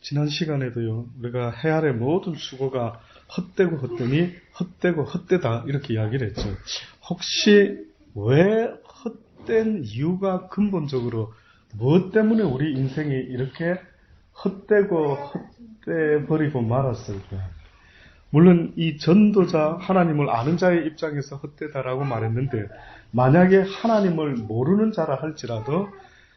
지난 시간에도요, 우리가 해아의 모든 수고가 헛되고 헛되니 헛되고 헛되다 이렇게 이야기를 했죠. 혹시 왜 헛된 이유가 근본적으로 무엇 때문에 우리 인생이 이렇게 헛되고 헛돼 버리고 말았을까? 물론 이 전도자, 하나님을 아는 자의 입장에서 헛되다라고 말했는데, 만약에 하나님을 모르는 자라 할지라도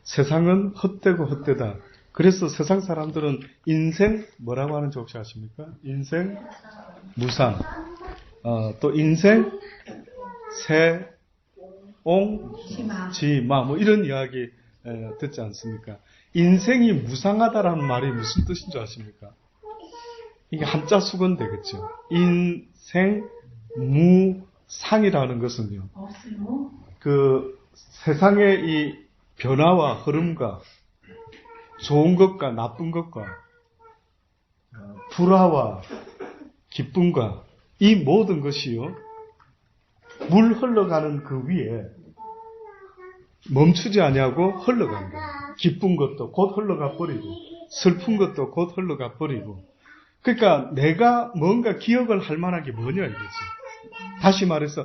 세상은 헛되고 헛되다. 그래서 세상 사람들은 인생 뭐라고 하는지 혹시 아십니까? 인생 무상, 또 인생 세옹지마 뭐 이런 이야기 듣지 않습니까? 인생이 무상하다라는 말이 무슨 뜻인 줄 아십니까? 이게 한자 수건 되겠죠. 인생 무상이라는 것은요, 그 세상의 이 변화와 흐름과 좋은 것과 나쁜 것과 불화와 기쁨과 이 모든 것이요, 물 흘러가는 그 위에 멈추지 아니하고 흘러간 거예요. 기쁜 것도 곧 흘러가 버리고 슬픈 것도 곧 흘러가 버리고. 그러니까 내가 뭔가 기억을 할 만한 게 뭐냐 이거지. 다시 말해서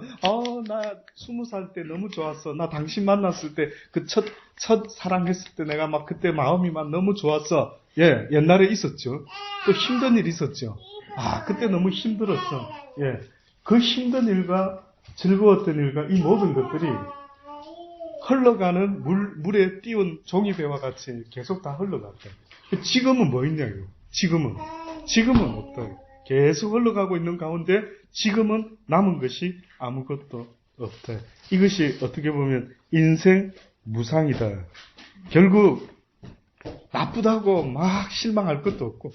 나 20살 때 너무 좋았어. 나 당신 만났을 때 그 첫 사랑했을 때 내가 막 그때 마음이 막 너무 좋았어. 예, 옛날에 있었죠. 또 힘든 일이 있었죠. 그때 너무 힘들었어. 예, 그 힘든 일과 즐거웠던 일과 이 모든 것들이 흘러가는 물에 띄운 종이배와 같이 계속 다 흘러갔다. 지금은 뭐 있냐고요. 지금은 어떠요? 계속 흘러가고 있는 가운데 지금은 남은 것이 아무것도 없다. 이것이 어떻게 보면 인생 무상이다. 결국 나쁘다고 막 실망할 것도 없고,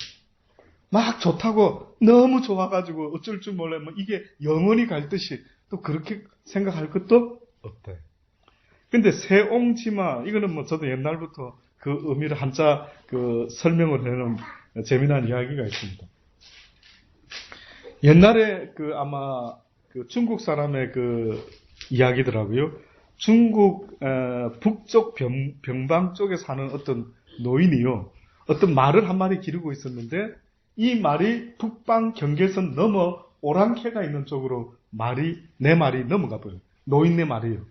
막 좋다고 너무 좋아가지고 어쩔 줄 몰라 뭐 이게 영원히 갈 듯이 또 그렇게 생각할 것도 없다. 근데 세옹지마, 이거는 뭐 저도 옛날부터 그 의미를 한자 그 설명을 해놓은 재미난 이야기가 있습니다. 옛날에 아마 중국 사람의 이야기더라고요. 중국 북쪽 병방 쪽에 사는 어떤 노인이요, 어떤 말을 한 마리 기르고 있었는데 이 말이 북방 경계선 넘어 오랑캐가 있는 쪽으로 네 말이 넘어가 버려요. 노인네 말이요.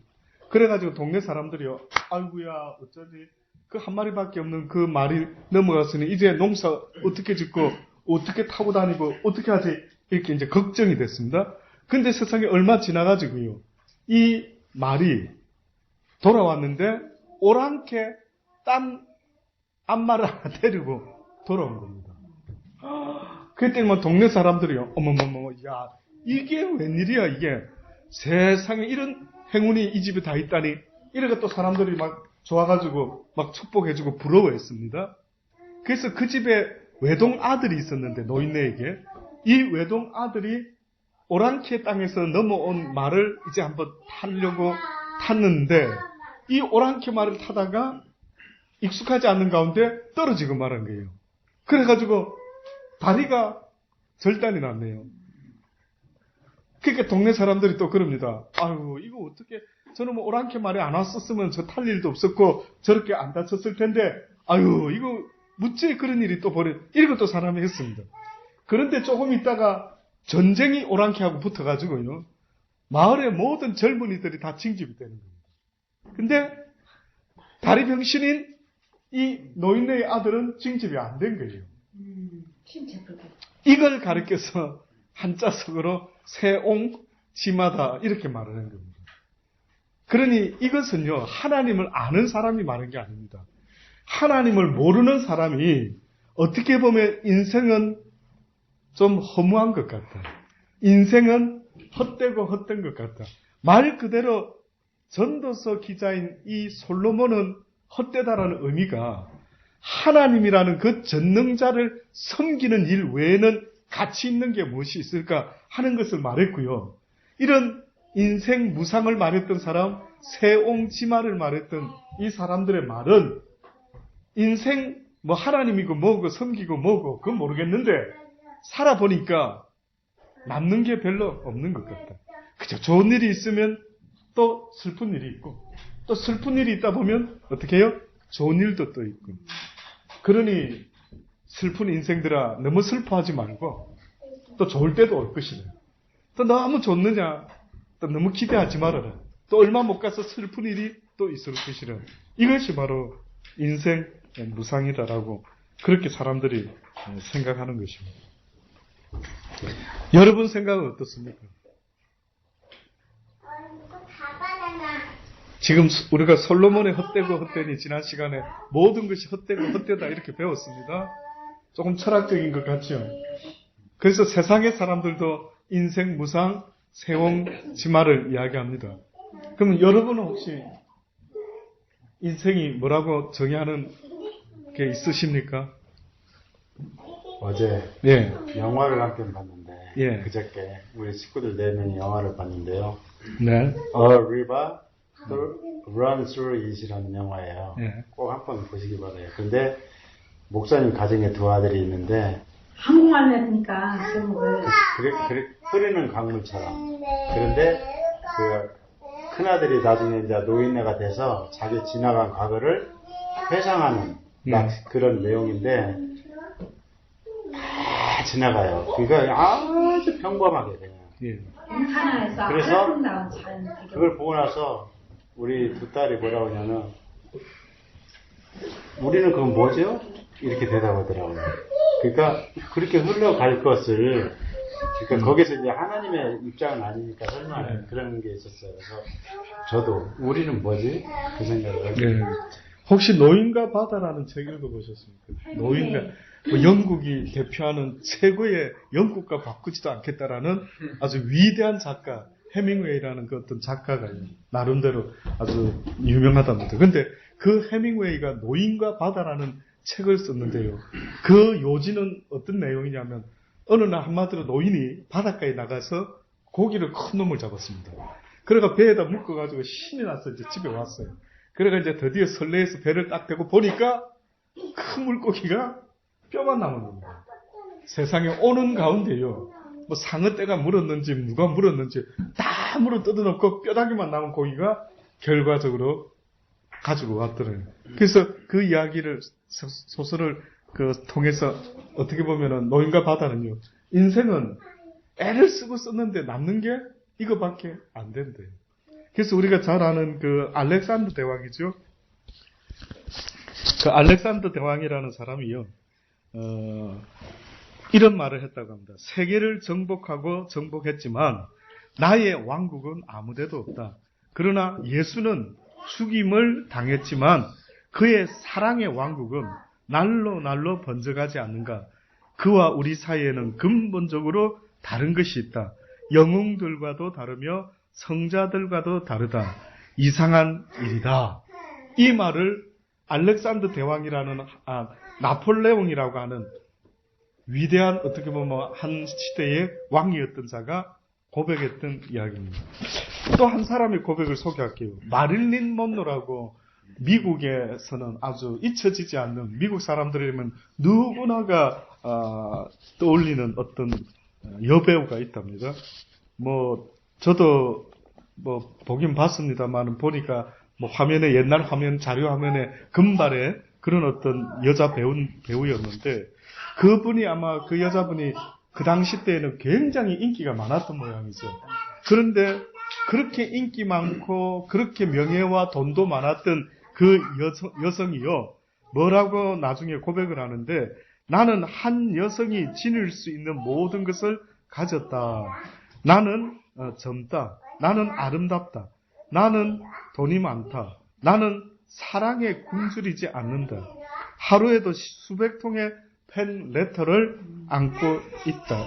그래가지고 동네 사람들이요, 아이고야 어쩌지, 그 한 마리밖에 없는 그 말이 넘어갔으니 이제 농사 어떻게 짓고 어떻게 타고 다니고 어떻게 하지, 이렇게 이제 걱정이 됐습니다. 근데 세상에 얼마 지나가지고요, 이 말이 돌아왔는데 오랑캐 딴 암말을 하나 데리고 돌아온 겁니다. 그때 뭐 동네 사람들이요, 어머머머, 야 이게 웬일이야, 이게 세상에 이런 행운이 이 집에 다 있다니, 이래가 또 사람들이 막 좋아가지고 막 축복해주고 부러워했습니다. 그래서 그 집에 외동 아들이 있었는데, 노인네에게 이 외동 아들이 오랑캐 땅에서 넘어온 말을 이제 한번 타려고 탔는데, 이 오랑캐 말을 타다가 익숙하지 않는 가운데 떨어지고 말한 거예요. 그래가지고 다리가 절단이 났네요. 그러니까 동네 사람들이 또 그럽니다. 아유, 이거 어떻게, 저는 뭐 오랑캐 말에 안 왔었으면 저 탈 일도 없었고 저렇게 안 다쳤을 텐데, 아유, 이거 무지에 그런 일이 또 이런 것도 사람이 했습니다. 그런데 조금 있다가 전쟁이 오랑캐하고 붙어가지고요, 마을의 모든 젊은이들이 다 징집이 되는 겁니다. 근데 다리 병신인 이 노인네의 아들은 징집이 안 된 거예요. 이걸 가르쳐서 한자석으로 세옹지마다 이렇게 말하는 겁니다. 그러니 이것은요, 하나님을 아는 사람이 말한 게 아닙니다. 하나님을 모르는 사람이 어떻게 보면 인생은 좀 허무한 것 같다, 인생은 헛되고 헛된 것 같다. 말 그대로 전도서 기자인 이 솔로몬은 헛되다라는 의미가 하나님이라는 그 전능자를 섬기는 일 외에는 가치 있는 게 무엇이 있을까 하는 것을 말했고요. 이런 인생 무상을 말했던 사람, 세옹지마를 말했던 이 사람들의 말은 인생 뭐 하나님이고 뭐고 섬기고 뭐고 그건 모르겠는데 살아보니까 남는 게 별로 없는 것 같다. 그죠? 좋은 일이 있으면 또 슬픈 일이 있고, 또 슬픈 일이 있다 보면 어떻게 해요? 좋은 일도 또 있고. 그러니 슬픈 인생들아 너무 슬퍼하지 말고 또 좋을 때도 올 것이래. 또 너무 좋느냐 또 너무 기대하지 말아라. 또 얼마 못 가서 슬픈 일이 또 있을 것이라. 이것이 바로 인생 무상이다라고 그렇게 사람들이 생각하는 것입니다. 여러분 생각은 어떻습니까? 지금 우리가 솔로몬의 헛되고 헛되니 지난 시간에 모든 것이 헛되고 헛되다 이렇게 배웠습니다. 조금 철학적인 것 같죠? 그래서 세상의 사람들도 인생 무상 세옹지마를 이야기합니다. 그러면 여러분은 혹시 인생이 뭐라고 정의하는 게 있으십니까? 어제 예. 영화를 한 편 봤는데 예. 그저께 우리 식구들 4명이 영화를 봤는데요. 네. A River Runs Through It이라는 영화예요. 예. 꼭 한 번 보시기 바라요. 근데 목사님 가정에 2아들이 있는데 한국말로 해보니까 제목을 흐르는 강물처럼. 그런데 그 큰아들이 나중에 이제 노인네가 돼서 자기 지나간 과거를 회상하는 그런 내용인데 다 지나가요. 그러니까 아주 평범하게 그냥. 예. 하나에서 그래서 아름다운 자연 배경. 그걸 보고 나서 우리 2딸이 뭐라고 하냐면 우리는 그건 뭐죠? 이렇게 대답하더라고요. 그러니까 그렇게 흘러갈 것을 그러니까 거기서 이제 하나님의 입장은 아니니까 설마 그런 게 있었어요. 그래서 저도 우리는 뭐지? 그 생각을 하고 예. 혹시 노인과 바다라는 책 읽어보셨습니까? 노인과 뭐 영국이 대표하는 최고의 영국과 바꾸지도 않겠다라는 아주 위대한 작가 해밍웨이라는 그 어떤 작가가 나름대로 아주 유명하답니다. 근데 그 해밍웨이가 노인과 바다라는 책을 썼는데요. 그 요지는 어떤 내용이냐면 어느 날 한마디로 노인이 바닷가에 나가서 고기를 큰 놈을 잡았습니다. 그래가 배에다 묶어가지고 신이 나서 이제 집에 왔어요. 그래가 이제 드디어 설레에서 배를 딱 대고 보니까 큰 물고기가 뼈만 남은 겁니다. 세상에 오는 가운데요. 뭐 상어떼가 물었는지 누가 물었는지 다 물어 뜯어놓고 뼈다귀만 남은 고기가 결과적으로 가지고 왔더래요. 그래서 그 이야기를 소설을 통해서 어떻게 보면은 노인과 바다는요. 인생은 애를 쓰고 썼는데 남는 게 이거밖에 안 된대요. 그래서 우리가 잘 아는 그 알렉산더 대왕이죠. 그 알렉산더 대왕이라는 사람이요. 이런 말을 했다고 합니다. 세계를 정복했지만 나의 왕국은 아무데도 없다. 그러나 예수는 죽임을 당했지만 그의 사랑의 왕국은 날로 번져가지 않는가. 그와 우리 사이에는 근본적으로 다른 것이 있다. 영웅들과도 다르며 성자들과도 다르다. 이상한 일이다. 이 말을 알렉산더 대왕이라는 나폴레옹이라고 하는 위대한 어떻게 보면 한 시대의 왕이었던 자가 고백했던 이야기입니다. 또 한 사람의 고백을 소개할게요. 마릴린 먼로라고 미국에서는 아주 잊혀지지 않는 미국 사람들이면 누구나가 떠올리는 어떤 여배우가 있답니다. 뭐 저도 뭐 보긴 봤습니다만 보니까 뭐 화면에 옛날 화면 자료 화면에 금발의 그런 어떤 여자 배우였는데 그분이 아마 그 여자분이 그 당시 때에는 굉장히 인기가 많았던 모양이죠. 그런데 그렇게 인기 많고 그렇게 명예와 돈도 많았던 그 여성이요. 뭐라고 나중에 고백을 하는데 나는 한 여성이 지닐 수 있는 모든 것을 가졌다. 나는 젊다. 나는 아름답다. 나는 돈이 많다. 나는 사랑에 굶주리지 않는다. 하루에도 수백 통의 팬 레터를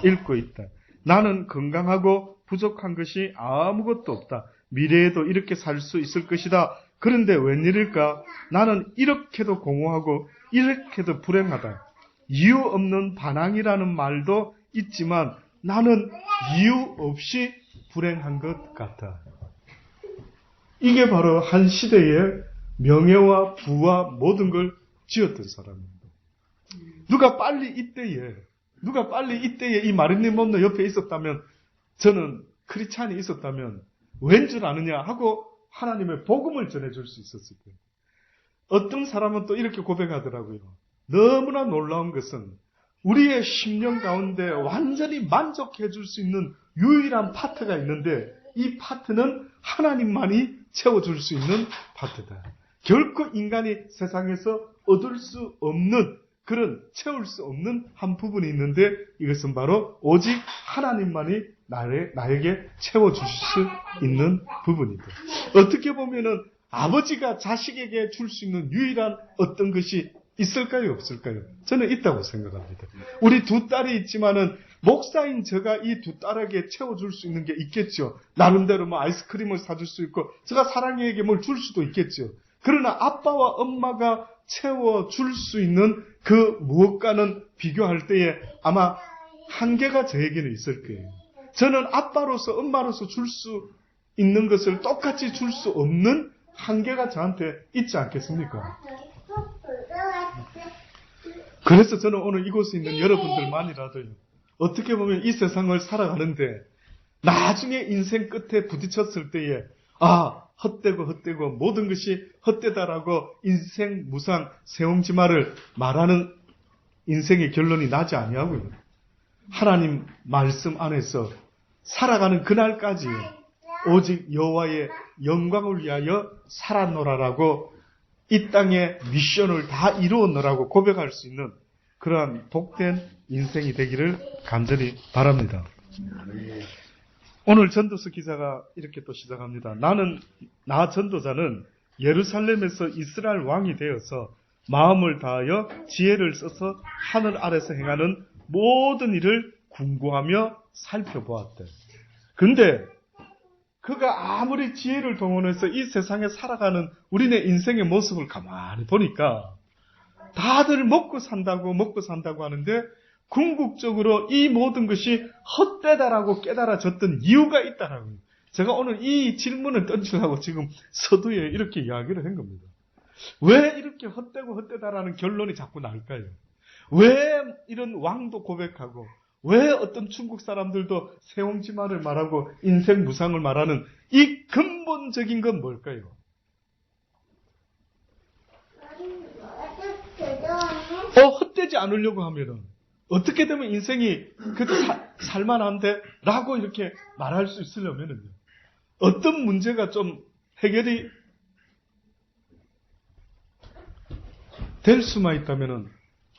읽고 있다. 나는 건강하고 부족한 것이 아무것도 없다. 미래에도 이렇게 살 수 있을 것이다. 그런데 웬일일까? 나는 이렇게도 공허하고 이렇게도 불행하다. 이유 없는 반항이라는 말도 있지만 나는 이유 없이 불행한 것 같아. 이게 바로 한 시대의 명예와 부와 모든 걸 지었던 사람입니다. 누가 빨리 이때에 이 마릴린 먼로 옆에 있었다면, 저는 크리스찬이 있었다면 왠 줄 아느냐 하고 하나님의 복음을 전해줄 수 있었을 거예요. 어떤 사람은 또 이렇게 고백하더라고요. 너무나 놀라운 것은 우리의 심령 가운데 완전히 만족해 줄 수 있는 유일한 파트가 있는데 이 파트는 하나님만이 채워줄 수 있는 파트다. 결코 인간이 세상에서 얻을 수 없는 그런 채울 수 없는 한 부분이 있는데 이것은 바로 오직 하나님만이 나에게 채워줄 수 있는 부분이다. 어떻게 보면은 아버지가 자식에게 줄 수 있는 유일한 어떤 것이 있을까요? 없을까요? 저는 있다고 생각합니다. 우리 두 딸이 있지만은 목사인 제가 이 두 딸에게 채워줄 수 있는 게 있겠죠. 나름대로 뭐 아이스크림을 사줄 수 있고 제가 사랑이에게 뭘 줄 수도 있겠죠. 그러나 아빠와 엄마가 채워줄 수 있는 그 무엇과는 비교할 때에 아마 한계가 저에게는 있을 거예요. 저는 아빠로서 엄마로서 줄 수 있는 것을 똑같이 줄 수 없는 한계가 저한테 있지 않겠습니까? 그래서 저는 오늘 이곳에 있는 여러분들만이라도요. 어떻게 보면 이 세상을 살아가는데 나중에 인생 끝에 부딪혔을 때에 헛되고 모든 것이 헛되다라고 인생 무상 세옹지마를 말하는 인생의 결론이 나지 아니하고요. 하나님 말씀 안에서 살아가는 그날까지 오직 여호와의 영광을 위하여 살았노라라고 이 땅의 미션을 다 이루었노라고 고백할 수 있는 그러한 복된 인생이 되기를 간절히 바랍니다. 오늘 전도서 기자가 이렇게 또 시작합니다. 나 전도자는 예루살렘에서 이스라엘 왕이 되어서 마음을 다하여 지혜를 써서 하늘 아래서 행하는 모든 일을 궁구하며 살펴보았다. 근데 그가 아무리 지혜를 동원해서 이 세상에 살아가는 우리네 인생의 모습을 가만히 보니까 다들 먹고 산다고 하는데 궁극적으로 이 모든 것이 헛되다라고 깨달아졌던 이유가 있다라고요. 제가 오늘 이 질문을 던지려고 지금 서두에 이렇게 이야기를 한 겁니다. 왜 이렇게 헛되다라는 결론이 자꾸 날까요? 왜 이런 왕도 고백하고 왜 어떤 중국 사람들도 세옹지마를 말하고 인생 무상을 말하는 이 근본적인 건 뭘까요? 헛되지 않으려고 하면은 어떻게 되면 인생이 그래도 살만한데? 라고 이렇게 말할 수 있으려면은요. 어떤 문제가 좀 해결이 될 수만 있다면은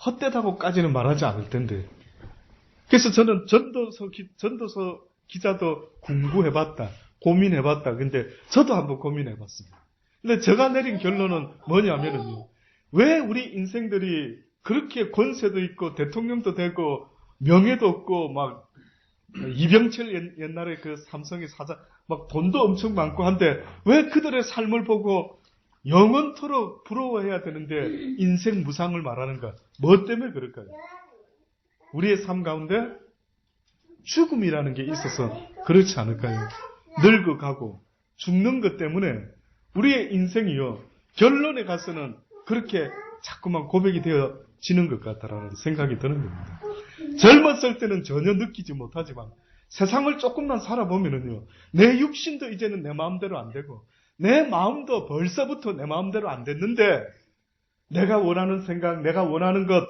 헛되다고까지는 말하지 않을 텐데. 그래서 저는 전도서 기자도 공부해봤다. 고민해봤다. 근데 저도 한번 고민해봤습니다. 근데 제가 내린 결론은 뭐냐면은요. 왜 우리 인생들이 그렇게 권세도 있고 대통령도 되고 명예도 없고 막 이병철 옛날에 그 삼성의 사장 막 돈도 엄청 많고 한데 왜 그들의 삶을 보고 영원토록 부러워해야 되는데 인생 무상을 말하는가? 뭐 때문에 그럴까요? 우리의 삶 가운데 죽음이라는 게 있어서 그렇지 않을까요? 늙어가고 죽는 것 때문에 우리의 인생이요. 결론에 가서는 그렇게 자꾸만 고백이 되어지는 것 같다라는 생각이 드는 겁니다. 젊었을 때는 전혀 느끼지 못하지만 세상을 조금만 살아보면은요. 내 육신도 이제는 내 마음대로 안 되고 내 마음도 벌써부터 내 마음대로 안 됐는데 내가 원하는 생각, 내가 원하는 것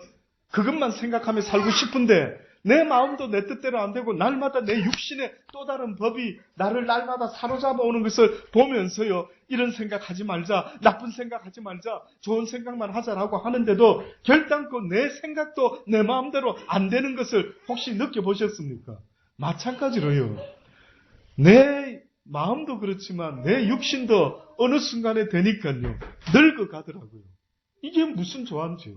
그것만 생각하며 살고 싶은데 내 마음도 내 뜻대로 안 되고 날마다 내 육신의 또 다른 법이 나를 날마다 사로잡아 오는 것을 보면서요. 이런 생각하지 말자, 나쁜 생각하지 말자, 좋은 생각만 하자라고 하는데도 결단코 내 생각도 내 마음대로 안 되는 것을 혹시 느껴보셨습니까? 마찬가지로요. 내 마음도 그렇지만 내 육신도 어느 순간에 되니까요. 늙어가더라고요. 이게 무슨 조합이죠?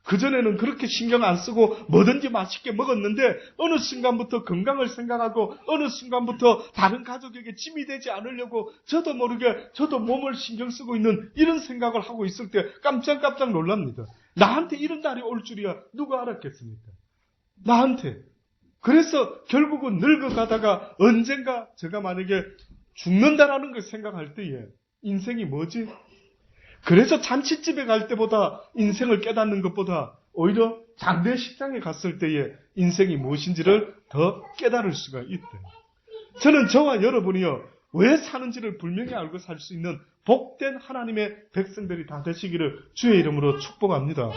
그전에는 그렇게 신경 안 쓰고 뭐든지 맛있게 먹었는데 어느 순간부터 건강을 생각하고 어느 순간부터 다른 가족에게 짐이 되지 않으려고 저도 모르게 저도 몸을 신경 쓰고 있는 이런 생각을 하고 있을 때 깜짝깜짝 놀랍니다. 나한테 이런 날이 올 줄이야 누가 알았겠습니까? 나한테. 그래서 결국은 늙어가다가 언젠가 제가 만약에 죽는다라는 걸 생각할 때에 인생이 뭐지? 그래서 잔치집에 갈 때보다 인생을 깨닫는 것보다 오히려 장례식장에 갔을 때에 인생이 무엇인지를 더 깨달을 수가 있대요. 저는 저와 여러분이요. 왜 사는지를 분명히 알고 살 수 있는 복된 하나님의 백성들이 다 되시기를 주의 이름으로 축복합니다.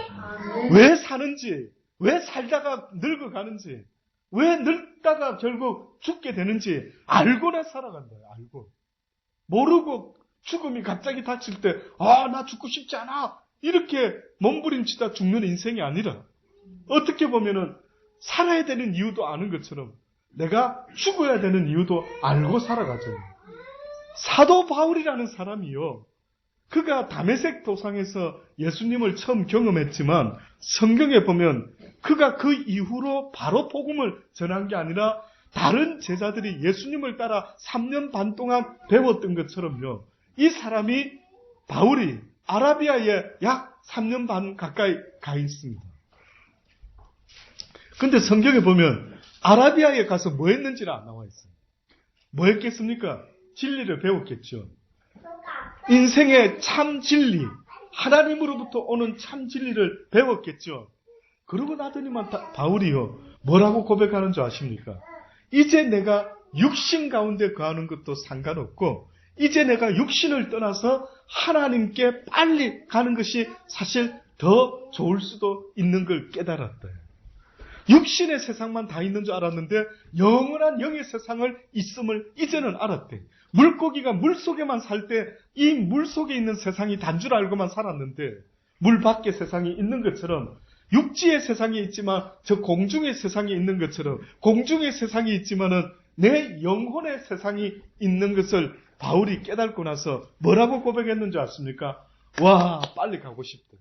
왜 사는지, 왜 살다가 늙어가는지, 왜 늙다가 결국 죽게 되는지 알고나 살아간다. 알고. 모르고 죽음이 갑자기 닥칠 때 나 죽고 싶지 않아. 이렇게 몸부림치다 죽는 인생이 아니라 어떻게 보면은 살아야 되는 이유도 아는 것처럼 내가 죽어야 되는 이유도 알고 살아가죠. 사도 바울이라는 사람이요. 그가 다메섹 도상에서 예수님을 처음 경험했지만 성경에 보면 그가 그 이후로 바로 복음을 전한 게 아니라 다른 제자들이 예수님을 따라 3년 반 동안 배웠던 것처럼요. 이 사람이 바울이 아라비아에 약 3년 반 가까이 가 있습니다. 근데 성경에 보면 아라비아에 가서 뭐 했는지는 안 나와 있어요. 뭐 했겠습니까? 진리를 배웠겠죠. 인생의 참 진리, 하나님으로부터 오는 참 진리를 배웠겠죠. 그러고 나더니만 바울이요. 뭐라고 고백하는 줄 아십니까? 이제 내가 육신 가운데 거하는 것도 상관없고 이제 내가 육신을 떠나서 하나님께 빨리 가는 것이 사실 더 좋을 수도 있는 걸 깨달았다. 육신의 세상만 다 있는 줄 알았는데 영원한 영의 세상을 있음을 이제는 알았대. 물고기가 물속에만 살 때 이 물속에 있는 세상이 단 줄 알고만 살았는데 물 밖의 세상이 있는 것처럼 육지의 세상이 있지만 저 공중의 세상이 있는 것처럼 공중의 세상이 있지만은 내 영혼의 세상이 있는 것을 바울이 깨닫고 나서 뭐라고 고백했는지 아십니까? 와, 빨리 가고 싶다.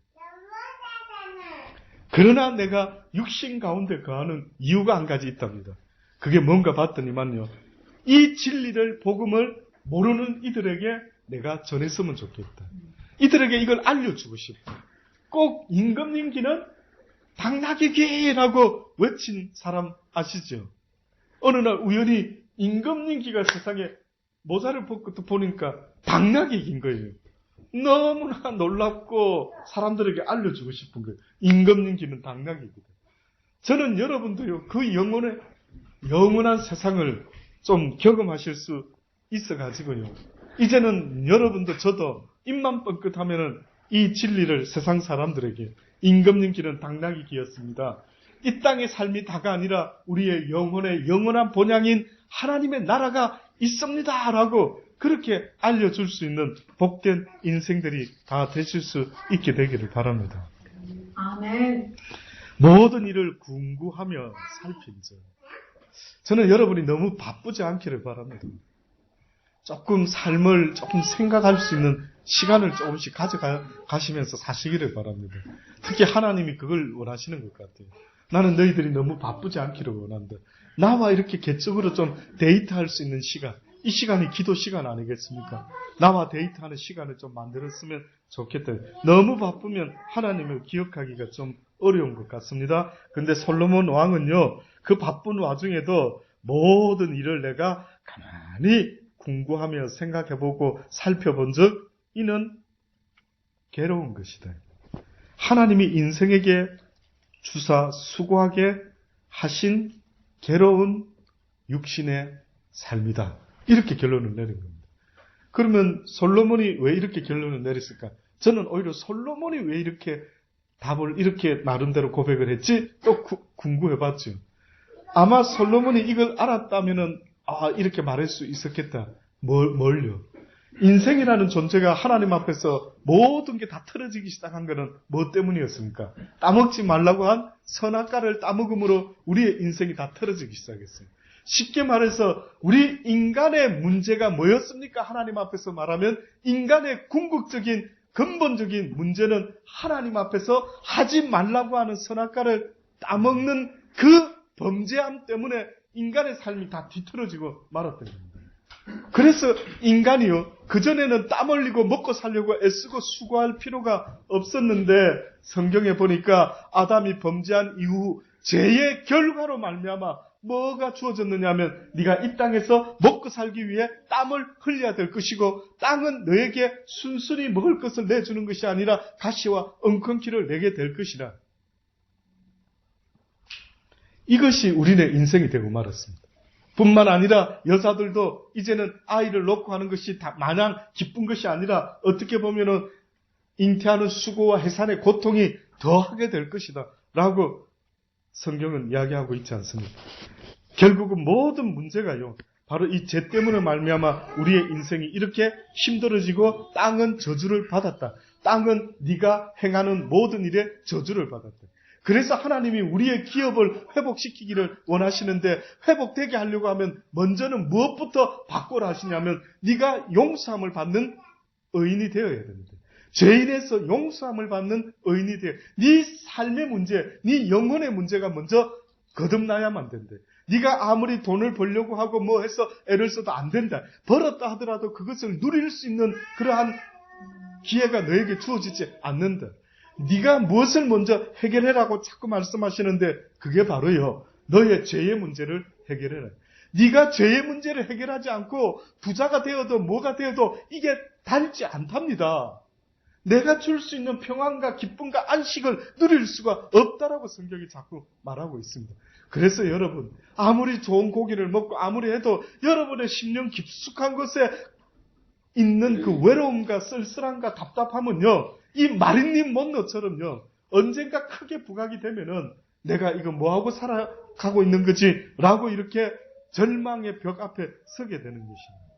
그러나 내가 육신 가운데 거하는 이유가 한 가지 있답니다. 그게 뭔가 봤더니만요. 이 진리를, 복음을 모르는 이들에게 내가 전했으면 좋겠다. 이들에게 이걸 알려주고 싶다. 꼭 임금님기는 당나귀기라고 외친 사람 아시죠? 어느 날 우연히 임금님기가 세상에 모자를 벗고 보니까 당나귀인 거예요. 너무나 놀랍고 사람들에게 알려주고 싶은 거예요. 임금님기는 당나귀거든. 저는 여러분도요, 그 영원한 세상을 좀 경험하실 수 있어가지고요. 이제는 여러분도 저도 입만 뻥끗하면은 이 진리를 세상 사람들에게 임금님기는 당나귀기였습니다. 이 땅의 삶이 다가 아니라 우리의 영혼의 영원한 본향인 하나님의 나라가 있습니다. 라고 그렇게 알려줄 수 있는 복된 인생들이 다 되실 수 있게 되기를 바랍니다. 아멘. 모든 일을 궁구하며 살필죠. 저는 여러분이 너무 바쁘지 않기를 바랍니다. 조금 삶을 조금 생각할 수 있는 시간을 조금씩 가져가시면서 사시기를 바랍니다. 특히 하나님이 그걸 원하시는 것 같아요. 나는 너희들이 너무 바쁘지 않기를 원한다. 나와 이렇게 개적으로 좀 데이트할 수 있는 시간, 이 시간이 기도 시간 아니겠습니까? 나와 데이트하는 시간을 좀 만들었으면 좋겠다. 너무 바쁘면 하나님을 기억하기가 좀 어려운 것 같습니다. 근데 솔로몬 왕은요, 그 바쁜 와중에도 모든 일을 내가 가만히 궁구하며 생각해보고 살펴본 적, 이는 괴로운 것이다. 하나님이 인생에게 주사 수고하게 하신 괴로운 육신의 삶이다. 이렇게 결론을 내린 겁니다. 그러면 솔로몬이 왜 이렇게 결론을 내렸을까? 저는 오히려 솔로몬이 왜 이렇게 답을 이렇게 나름대로 고백을 했지? 또 궁금해봤죠. 아마 솔로몬이 이걸 알았다면은 이렇게 말할 수 있었겠다. 뭘요? 인생이라는 존재가 하나님 앞에서 모든 게 다 틀어지기 시작한 것은 뭐 때문이었습니까? 따먹지 말라고 한 선악과를 따먹음으로 우리의 인생이 다 틀어지기 시작했어요. 쉽게 말해서 우리 인간의 문제가 뭐였습니까? 하나님 앞에서 말하면 인간의 궁극적인 근본적인 문제는 하나님 앞에서 하지 말라고 하는 선악과를 따먹는 그 범죄함 때문에 인간의 삶이 다 뒤틀어지고 말았던 겁니다. 그래서 인간이요, 그전에는 땀 흘리고 먹고 살려고 애쓰고 수고할 필요가 없었는데 성경에 보니까 아담이 범죄한 이후 죄의 결과로 말미암아 뭐가 주어졌느냐 하면 네가 이 땅에서 먹고 살기 위해 땀을 흘려야 될 것이고 땅은 너에게 순순히 먹을 것을 내주는 것이 아니라 가시와 엉겅퀴를 내게 될 것이라. 이것이 우리네 인생이 되고 말았습니다. 뿐만 아니라 여자들도 이제는 아이를 놓고 하는 것이 다 마냥 기쁜 것이 아니라 어떻게 보면은 잉태하는 수고와 해산의 고통이 더하게 될 것이다 라고 성경은 이야기하고 있지 않습니까? 결국은 모든 문제가요, 바로 이 죄 때문에 말미암아 우리의 인생이 이렇게 힘들어지고 땅은 저주를 받았다. 땅은 네가 행하는 모든 일에 저주를 받았다. 그래서 하나님이 우리의 기업을 회복시키기를 원하시는데, 회복되게 하려고 하면 먼저는 무엇부터 바꾸라 하시냐면 네가 용서함을 받는 의인이 되어야 됩니다. 죄인에서 용서함을 받는 의인이 되어, 네 삶의 문제, 네 영혼의 문제가 먼저 거듭나야만 된대. 네가 아무리 돈을 벌려고 하고 뭐 해서 애를 써도 안 된다. 벌었다 하더라도 그것을 누릴 수 있는 그러한 기회가 너에게 주어지지 않는다. 네가 무엇을 먼저 해결해라고 자꾸 말씀하시는데, 그게 바로요, 너의 죄의 문제를 해결해라. 네가 죄의 문제를 해결하지 않고 부자가 되어도 뭐가 되어도 이게 닳지 않답니다. 내가 줄 수 있는 평안과 기쁨과 안식을 누릴 수가 없다라고 성경이 자꾸 말하고 있습니다. 그래서 여러분, 아무리 좋은 고기를 먹고 아무리 해도 여러분의 심령 깊숙한 곳에 있는 그 외로움과 쓸쓸함과 답답함은요, 이 마린님 못너처럼요, 언젠가 크게 부각이 되면은 내가 이거 뭐하고 살아가고 있는 거지? 라고 이렇게 절망의 벽 앞에 서게 되는 것입니다.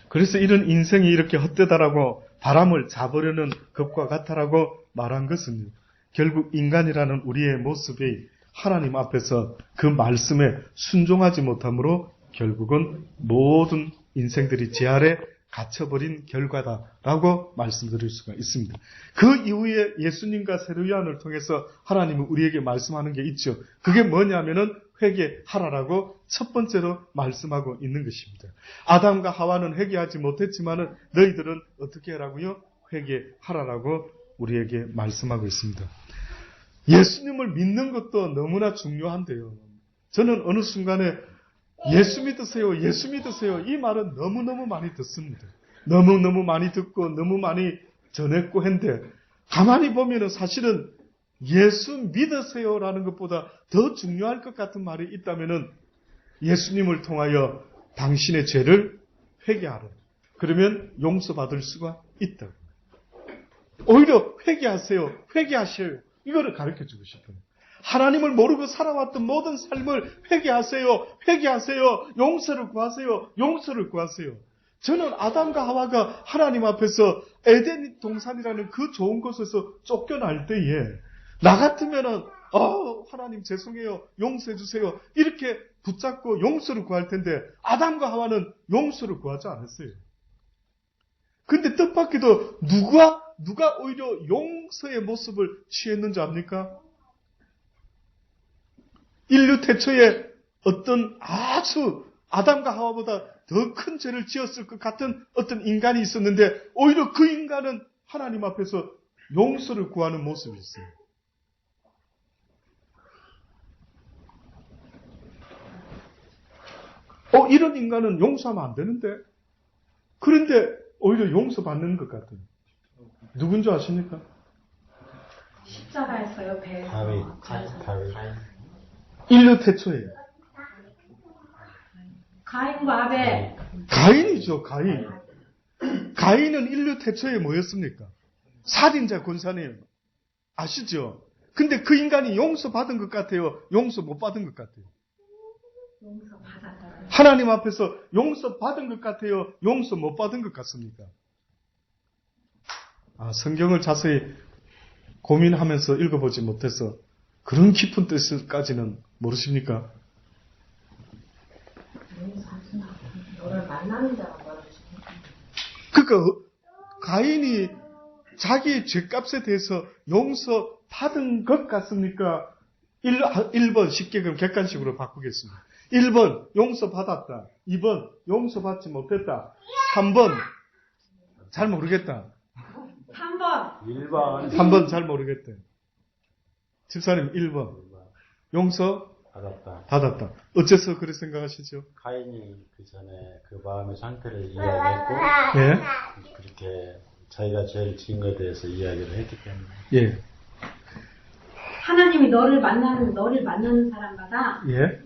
그래서 이런 인생이 이렇게 헛되다라고 바람을 잡으려는 것과 같다라고 말한 것은 결국 인간이라는 우리의 모습이 하나님 앞에서 그 말씀에 순종하지 못함으로 결국은 모든 인생들이 제 아래 갇혀버린 결과다라고 말씀드릴 수가 있습니다. 그 이후에 예수님과 세례요한을 통해서 하나님은 우리에게 말씀하는 게 있죠. 그게 뭐냐면은 회개하라라고 첫 번째로 말씀하고 있는 것입니다. 아담과 하와는 회개하지 못했지만은 너희들은 어떻게 하라고요? 회개하라라고 우리에게 말씀하고 있습니다. 예수님을 믿는 것도 너무나 중요한데요. 저는 어느 순간에 예수 믿으세요, 예수 믿으세요, 이 말은 너무너무 많이 듣습니다. 너무너무 많이 듣고 너무 많이 전했고 했는데, 가만히 보면은 사실은 예수 믿으세요라는 것보다 더 중요할 것 같은 말이 있다면은 예수님을 통하여 당신의 죄를 회개하라. 그러면 용서받을 수가 있다. 오히려 회개하세요, 회개하셔요. 이거를 가르쳐주고 싶어요. 하나님을 모르고 살아왔던 모든 삶을 회개하세요, 회개하세요, 용서를 구하세요, 용서를 구하세요. 저는 아담과 하와가 하나님 앞에서 에덴 동산이라는 그 좋은 곳에서 쫓겨날 때에 나 같으면은 하나님 죄송해요, 용서해 주세요, 이렇게 붙잡고 용서를 구할 텐데, 아담과 하와는 용서를 구하지 않았어요. 근데 뜻밖에도 누가 오히려 용서의 모습을 취했는지 압니까? 인류 태초에 어떤 아주 아담과 하와보다 더 큰 죄를 지었을 것 같은 어떤 인간이 있었는데, 오히려 그 인간은 하나님 앞에서 용서를 구하는 모습이 있어요. 이런 인간은 용서하면 안 되는데, 그런데 오히려 용서받는 것 같아요. 누군지 아십니까? 십자가에서요, 배에서. 다윗. 인류 태초에 가인과 아벨. 가인이죠, 가인. 가인은 인류 태초에 뭐였습니까? 살인자 권사네요. 아시죠? 근데 그 인간이 용서받은 것 같아요, 용서 못 받은 것 같아요? 용서받았다. 하나님 앞에서 용서받은 것 같아요, 용서 못 받은 것 같습니까? 성경을 자세히 고민하면서 읽어보지 못해서 그런 깊은 뜻까지는 모르십니까? 너를 만나는 자가 뭐라고 하십니까? 그러니까 가인이 자기 죄값에 대해서 용서받은 것 같습니까? 1번 쉽게 그럼 객관식으로 바꾸겠습니다. 1번 용서받았다, 2번 용서받지 못했다, 3번 잘 모르겠다, 3번 잘 모르겠다. 집사님 1번 용서 받았다. 어째서 그렇게 생각하시죠? 가인이 그 전에 그 마음의 상태를 이야기했고, 예. 그렇게 자기가 죄를 지은 것에 대해서 이야기를 했기 때문에. 예. 하나님이 너를 만나는 사람마다 예.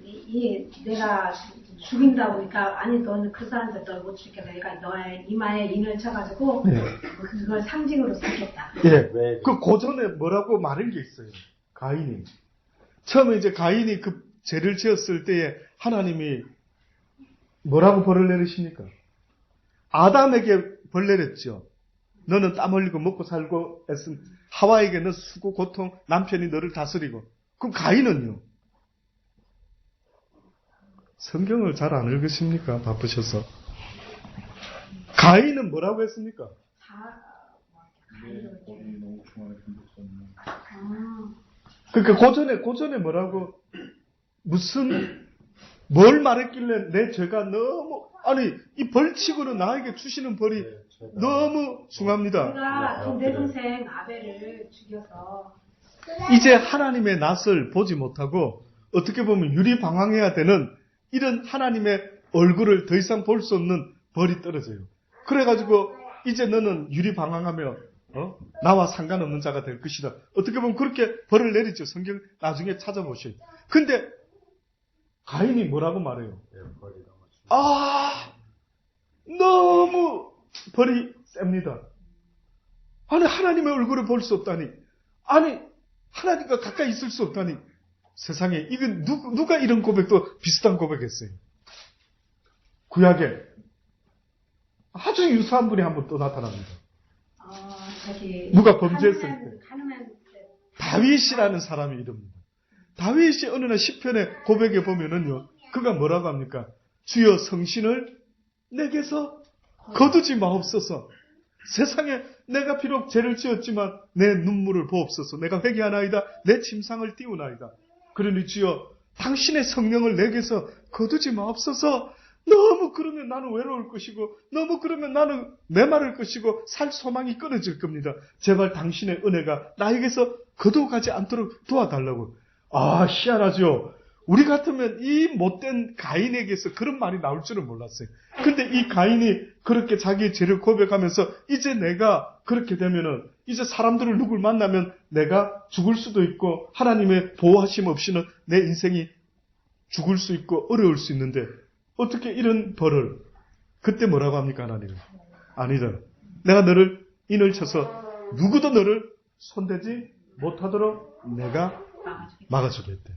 내가 죽인다고 그러니까 아니 너는 그 사람들 널 못 죽겠다. 그러니까 너의 이마에 인을 쳐가지고 네. 그걸 상징으로 삼겠다. 예. 왜? 그 고전에 뭐라고 말한 게 있어요. 가인이. 처음에 이제 가인이 그 죄를 지었을 때에 하나님이 뭐라고 벌을 내리십니까? 아담에게 벌 내렸죠. 너는 땀 흘리고 먹고 살고 했음. 하와에게는 수고, 고통, 남편이 너를 다스리고. 그럼 가인은요? 성경을 잘 안 읽으십니까? 바쁘셔서. 가인은 뭐라고 했습니까? 그러니까 고전에 뭐라고, 뭘 말했길래 내 죄가 너무, 아니, 이 벌칙으로 나에게 주시는 벌이 너무 중합니다. 내가 내 동생 아벨을 죽여서 이제 하나님의 낯을 보지 못하고 어떻게 보면 유리방황해야 되는 이런 하나님의 얼굴을 더 이상 볼 수 없는 벌이 떨어져요. 그래가지고 이제 너는 유리방황하며 나와 상관없는 자가 될 것이다. 어떻게 보면 그렇게 벌을 내리죠. 성경 나중에 찾아보셔요. 근데 가인이 뭐라고 말해요? 너무 벌이 셉니다. 아니 하나님의 얼굴을 볼 수 없다니. 아니 하나님과 가까이 있을 수 없다니. 세상에 이건 누가 이런 고백도 비슷한 고백했어요. 구약에 아주 유사한 분이 한 번 또 나타납니다. 누가 범죄했을 때 다윗이라는 사람이 이릅니다. 다윗이 어느 날 시편의 고백에 보면은요, 그가 뭐라고 합니까? 주여 성신을 내게서 거두지 마옵소서. 세상에 내가 비록 죄를 지었지만 내 눈물을 보옵소서. 내가 회개하나이다. 내 침상을 띄우나이다. 그러니 주여 당신의 성령을 내게서 거두지 마옵소서. 너무 그러면 나는 외로울 것이고 너무 그러면 나는 메마를 것이고 살 소망이 끊어질 겁니다. 제발 당신의 은혜가 나에게서 거두어가지 않도록 도와달라고. 희한하죠. 우리 같으면 이 못된 가인에게서 그런 말이 나올 줄은 몰랐어요. 근데 이 가인이 그렇게 자기의 죄를 고백하면서 이제 내가 그렇게 되면은 이제 사람들을 누굴 만나면 내가 죽을 수도 있고 하나님의 보호하심 없이는 내 인생이 죽을 수 있고 어려울 수 있는데 어떻게 이런 벌을 그때 뭐라고 합니까 하나님은? 아니다. 내가 너를 인을 쳐서 누구도 너를 손대지 못하도록 내가 막아주겠대.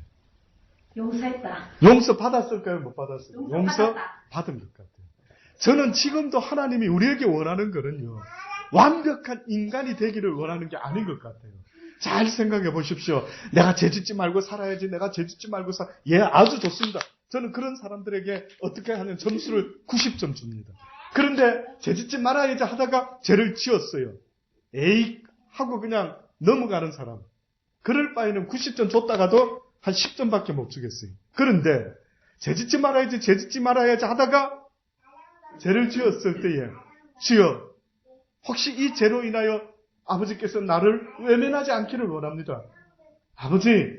용서했다. 용서 받았을까요? 못 받았을까요? 용서 받았다. 받은 것 같아요. 저는 지금도 하나님이 우리에게 원하는 거는요, 완벽한 인간이 되기를 원하는 게 아닌 것 같아요. 잘 생각해 보십시오. 내가 죄짓지 말고 살아야지. 내가 죄짓지 말고 아주 좋습니다. 저는 그런 사람들에게 어떻게 하면 점수를 90점 줍니다. 그런데 죄짓지 말아야지 하다가 죄를 지었어요. 에이 하고 그냥 넘어가는 사람. 그럴 바에는 90점 줬다가도 한 10점밖에 못 주겠어요. 그런데 죄짓지 말아야지 하다가 죄를 지었을 때에 주여 혹시 이 죄로 인하여 아버지께서 나를 외면하지 않기를 원합니다. 아버지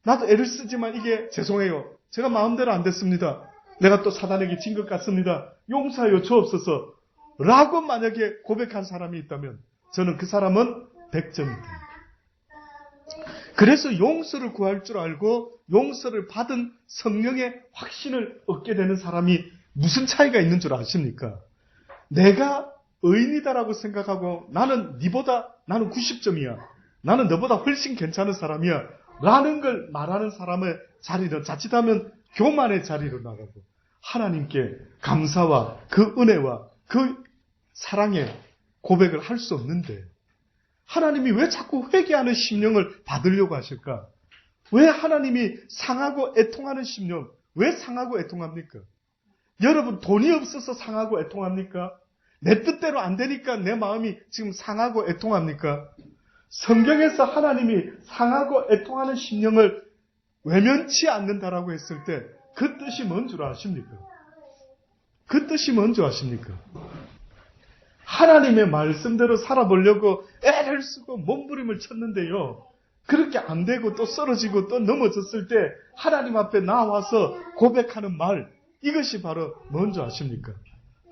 나도 애를 쓰지만 이게 죄송해요. 제가 마음대로 안 됐습니다. 내가 또 사단에게 진 것 같습니다. 용서하여 주옵소서 라고 만약에 고백한 사람이 있다면 저는 그 사람은 100점입니다. 그래서 용서를 구할 줄 알고 용서를 받은 성령의 확신을 얻게 되는 사람이 무슨 차이가 있는 줄 아십니까? 내가 의인이다라고 생각하고 나는 90점이야. 나는 너보다 훨씬 괜찮은 사람이야. 라는 걸 말하는 사람의 자리는 자칫하면 교만의 자리로 나가고 하나님께 감사와 그 은혜와 그 사랑의 고백을 할 수 없는데 하나님이 왜 자꾸 회개하는 심령을 받으려고 하실까? 왜 하나님이 상하고 애통하는 심령, 왜 상하고 애통합니까? 여러분 돈이 없어서 상하고 애통합니까? 내 뜻대로 안 되니까 내 마음이 지금 상하고 애통합니까? 성경에서 하나님이 상하고 애통하는 심령을 외면치 않는다라고 했을 때 그 뜻이 뭔 줄 아십니까? 그 뜻이 뭔 줄 아십니까? 하나님의 말씀대로 살아보려고 애를 쓰고 몸부림을 쳤는데요. 그렇게 안 되고 또 쓰러지고 또 넘어졌을 때 하나님 앞에 나와서 고백하는 말, 이것이 바로 뭔지 아십니까?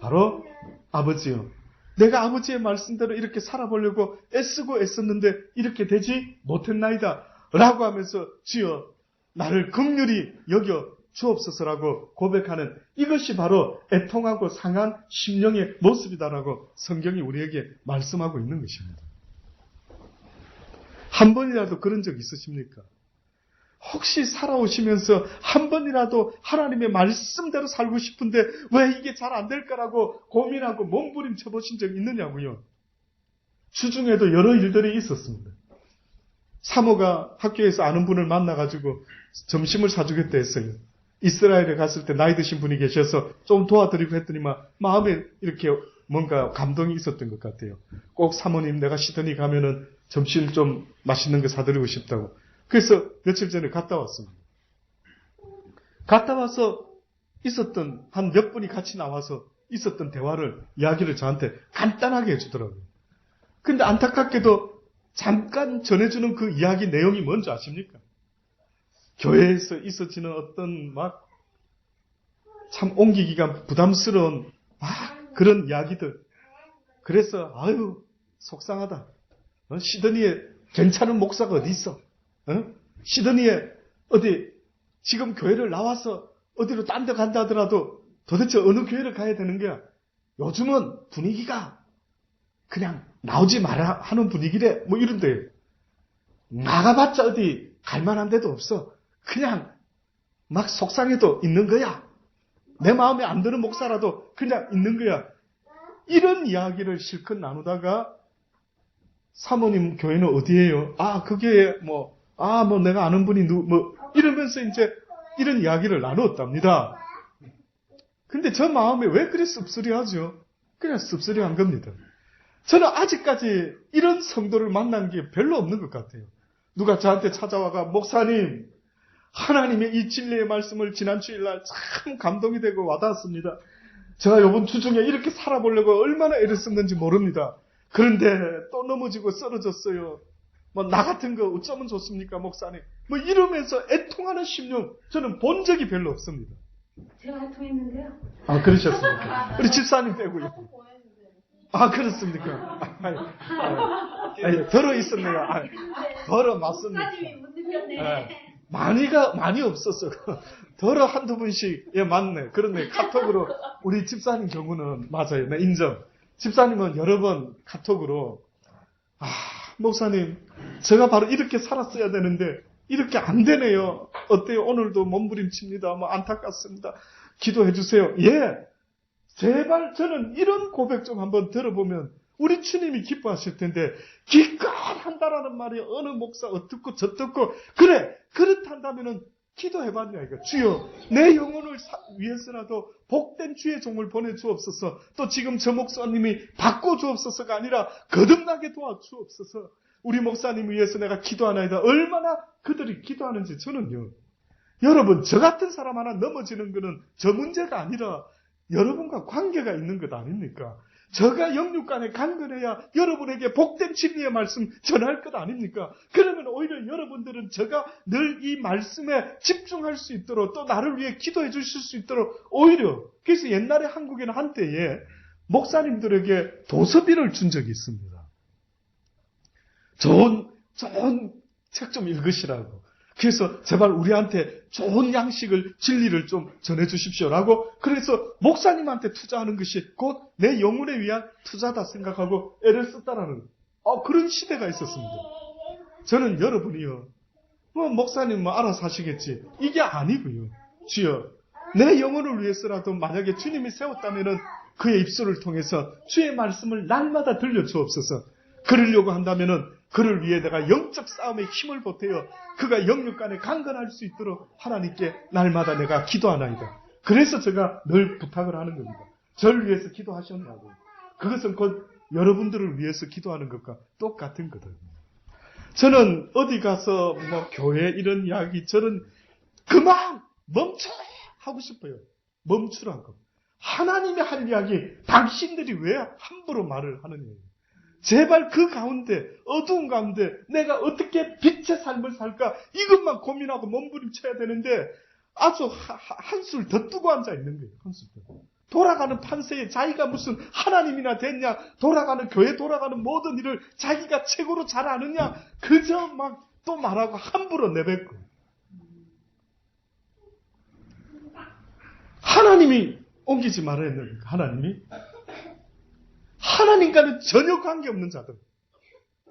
바로 아버지요. 내가 아버지의 말씀대로 이렇게 살아보려고 애쓰고 애썼는데 이렇게 되지 못했나이다. 라고 하면서 주여 나를 긍휼히 여겨 주옵소서라고 고백하는 이것이 바로 애통하고 상한 심령의 모습이다라고 성경이 우리에게 말씀하고 있는 것입니다. 한 번이라도 그런 적 있으십니까? 혹시 살아오시면서 한 번이라도 하나님의 말씀대로 살고 싶은데 왜 이게 잘 안 될까라고 고민하고 몸부림쳐 보신 적 있느냐고요? 주중에도 여러 일들이 있었습니다. 사모가 학교에서 아는 분을 만나가지고 점심을 사주겠다 했어요. 이스라엘에 갔을 때 나이 드신 분이 계셔서 좀 도와드리고 했더니만 마음에 이렇게 뭔가 감동이 있었던 것 같아요. 꼭 사모님 내가 시드니 가면은 점심 좀 맛있는 거 사드리고 싶다고. 그래서 며칠 전에 갔다 왔습니다. 갔다 와서 있었던 한 몇 분이 같이 나와서 있었던 대화를 이야기를 저한테 간단하게 해주더라고요. 근데 안타깝게도 잠깐 전해주는 그 이야기 내용이 뭔지 아십니까? 교회에서 있어지는 어떤 막 참 옮기기가 부담스러운 막 그런 이야기들. 그래서 아유 속상하다. 시드니에 괜찮은 목사가 어디 있어? 시드니에 어디 지금 교회를 나와서 어디로 딴 데 간다 하더라도 도대체 어느 교회를 가야 되는 거야? 요즘은 분위기가 그냥 나오지 마라 하는 분위기래. 뭐 이런데요. 나가봤자 어디 갈만한 데도 없어. 그냥 막 속상해도 있는 거야. 내 마음에 안 드는 목사라도 그냥 있는 거야. 이런 이야기를 실컷 나누다가 사모님 교회는 어디예요? 그게 뭐 내가 아는 분이 이러면서 이제 이런 이야기를 나누었답니다. 근데 저 마음에 왜 그리 씁쓸해하죠? 그냥 씁쓸해한 겁니다. 저는 아직까지 이런 성도를 만난 게 별로 없는 것 같아요. 누가 저한테 찾아와가 목사님 하나님의 이 진리의 말씀을 지난 주일날 참 감동이 되고 와닿았습니다. 제가 이번 주중에 이렇게 살아보려고 얼마나 애를 썼는지 모릅니다. 그런데 또 넘어지고 쓰러졌어요. 나 같은 거 어쩌면 좋습니까 목사님? 이러면서 애통하는 심령 저는 본 적이 별로 없습니다. 제가 애통했는데요. 그러셨습니까? 우리 집사님 빼고요. 그렇습니까? 덜어 있었네요. 덜어 맞습니다. 많이 없었어. 덜어 한두 분씩, 맞네. 그렇네. 카톡으로, 우리 집사님 경우는, 맞아요. 네, 인정. 집사님은 여러 번 카톡으로, 목사님, 제가 바로 이렇게 살았어야 되는데, 이렇게 안 되네요. 어때요? 오늘도 몸부림칩니다. 안타깝습니다. 기도해 주세요. 예. 제발 저는 이런 고백 좀 한번 들어보면 우리 주님이 기뻐하실 텐데 기껏 한다라는 말이 어느 목사 어떻고 저떻고 그래 그렇단다면은 기도해봤냐 이거. 주여 내 영혼을 위해서라도 복된 주의 종을 보내주옵소서. 또 지금 저 목사님이 바꿔주옵소서가 아니라 거듭나게 도와주옵소서. 우리 목사님 위해서 내가 기도하나이다. 얼마나 그들이 기도하는지 저는요. 여러분 저 같은 사람 하나 넘어지는 거는 저 문제가 아니라 여러분과 관계가 있는 것 아닙니까? 저가 영육간에 강건해야 여러분에게 복된 진리의 말씀 전할 것 아닙니까? 그러면 오히려 여러분들은 저가 늘 이 말씀에 집중할 수 있도록 또 나를 위해 기도해 주실 수 있도록 오히려 그래서 옛날에 한국에는 한때에 목사님들에게 도서비를 준 적이 있습니다. 좋은 책 좀 읽으시라고. 그래서 제발 우리한테 좋은 양식을 진리를 좀 전해주십시오라고 그래서 목사님한테 투자하는 것이 곧 내 영혼에 위한 투자다 생각하고 애를 썼다라는 그런 시대가 있었습니다. 저는 여러분이요 목사님 알아서 하시겠지 이게 아니고요. 주여 내 영혼을 위해서라도 만약에 주님이 세웠다면은 그의 입술을 통해서 주의 말씀을 날마다 들려주옵소서. 그러려고 한다면은 그를 위해 내가 영적 싸움에 힘을 보태어 그가 영육간에 강건할 수 있도록 하나님께 날마다 내가 기도하나이다. 그래서 제가 늘 부탁을 하는 겁니다. 저를 위해서 기도하셨냐고. 그것은 곧 여러분들을 위해서 기도하는 것과 똑같은 거거든요. 저는 어디 가서 교회 이런 이야기 저는 그만 멈춰 하고 싶어요. 멈추라고. 하나님의 할 이야기 당신들이 왜 함부로 말을 하느냐요. 제발 그 가운데 어두운 가운데 내가 어떻게 빛의 삶을 살까 이것만 고민하고 몸부림쳐야 되는데 아주 한술 더 뜨고 앉아 있는 거예요. 한술 더. 돌아가는 판세에 자기가 무슨 하나님이나 됐냐 돌아가는 교회 돌아가는 모든 일을 자기가 최고로 잘 아느냐 그저 막 또 말하고 함부로 내뱉고 하나님이 옮기지 말아야 했는데, 하나님이? 하나님과는 전혀 관계없는 자들.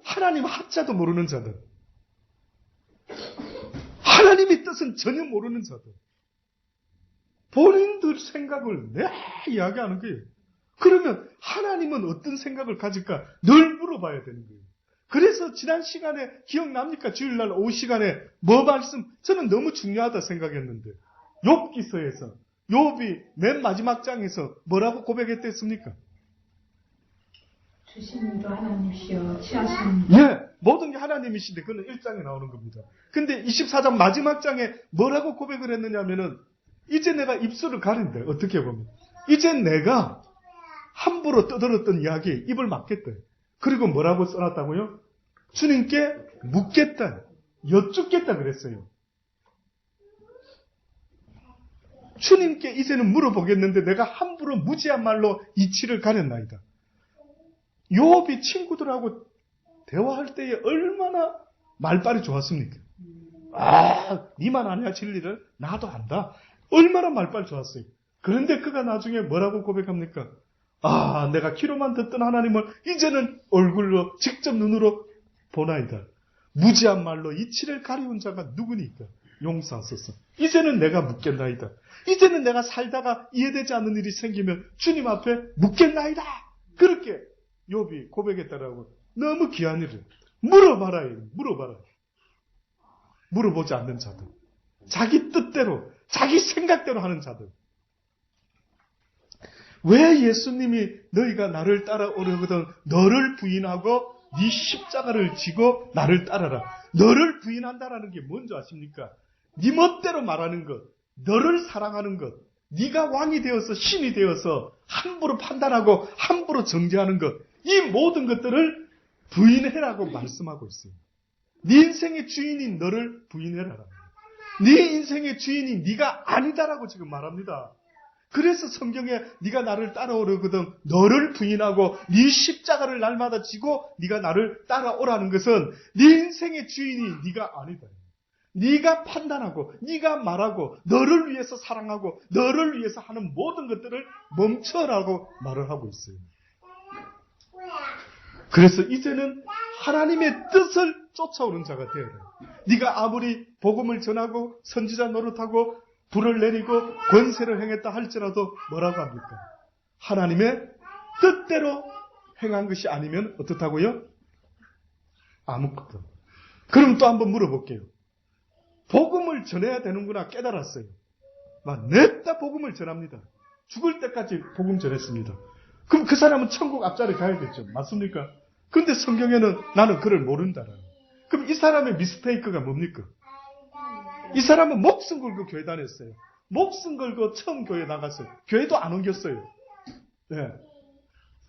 하나님 하자도 모르는 자들. 하나님의 뜻은 전혀 모르는 자들. 본인들 생각을 내 이야기하는 거예요. 그러면 하나님은 어떤 생각을 가질까 늘 물어봐야 되는 거예요. 그래서 지난 시간에 기억납니까? 주일날 오후 시간에 뭐 말씀, 저는 너무 중요하다 생각했는데 욥기서에서 욥이 맨 마지막 장에서 뭐라고 고백했댔습니까? 주신 이도 하나님이시여 취하신 예, 모든 게 하나님이신데 그건 1장에 나오는 겁니다. 근데 24장 마지막 장에 뭐라고 고백을 했느냐면은 이제 내가 입술을 가린대. 어떻게 보면 이제 내가 함부로 떠들었던 이야기에 입을 막겠대. 그리고 뭐라고 써놨다고요? 주님께 묻겠다, 여쭙겠다 그랬어요. 주님께 이제는 물어보겠는데 내가 함부로 무지한 말로 이치를 가렸나이다. 욥이 친구들하고 대화할 때에 얼마나 말빨이 좋았습니까? 니만 아냐 진리를? 나도 안다. 얼마나 말빨 좋았어요. 그런데 그가 나중에 뭐라고 고백합니까? 내가 귀로만 듣던 하나님을 이제는 얼굴로 직접 눈으로 보나이다. 무지한 말로 이치를 가리운 자가 누구니까 용서하소서. 이제는 내가 묻겠나이다. 이제는 내가 살다가 이해되지 않는 일이 생기면 주님 앞에 묻겠나이다. 그렇게 욥이 고백했다라고. 너무 귀한 일을 물어봐라. 물어보지 않는 자들, 자기 뜻대로 자기 생각대로 하는 자들. 왜 예수님이 너희가 나를 따라오려거든 너를 부인하고 네 십자가를 지고 나를 따라라. 너를 부인한다라는 게 뭔지 아십니까? 네 멋대로 말하는 것, 너를 사랑하는 것, 네가 왕이 되어서 신이 되어서 함부로 판단하고 함부로 정죄하는 것, 이 모든 것들을 부인해라고 말씀하고 있어요. 네 인생의 주인인 너를 부인해라. 네 인생의 주인이 네가 아니다라고 지금 말합니다. 그래서 성경에 네가 나를 따라오려거든 너를 부인하고 네 십자가를 날마다 지고 네가 나를 따라오라는 것은 네 인생의 주인이 네가 아니다. 네가 판단하고 네가 말하고 너를 위해서 사랑하고 너를 위해서 하는 모든 것들을 멈춰라고 말을 하고 있어요. 그래서 이제는 하나님의 뜻을 쫓아오는 자가 되어라. 네가 아무리 복음을 전하고 선지자 노릇하고 불을 내리고 권세를 행했다 할지라도 뭐라고 합니까? 하나님의 뜻대로 행한 것이 아니면 어떻다고요? 아무것도. 그럼 또 한번 물어볼게요. 복음을 전해야 되는구나 깨달았어요. 냈다 복음을 전합니다. 죽을 때까지 복음 전했습니다. 그럼 그 사람은 천국 앞자리 가야겠죠. 맞습니까? 그런데 성경에는 나는 그를 모른다라는. 그럼 이 사람의 미스테이크가 뭡니까? 이 사람은 목숨 걸고 교회 다녔어요. 목숨 걸고 처음 교회 나갔어요. 교회도 안 옮겼어요. 네.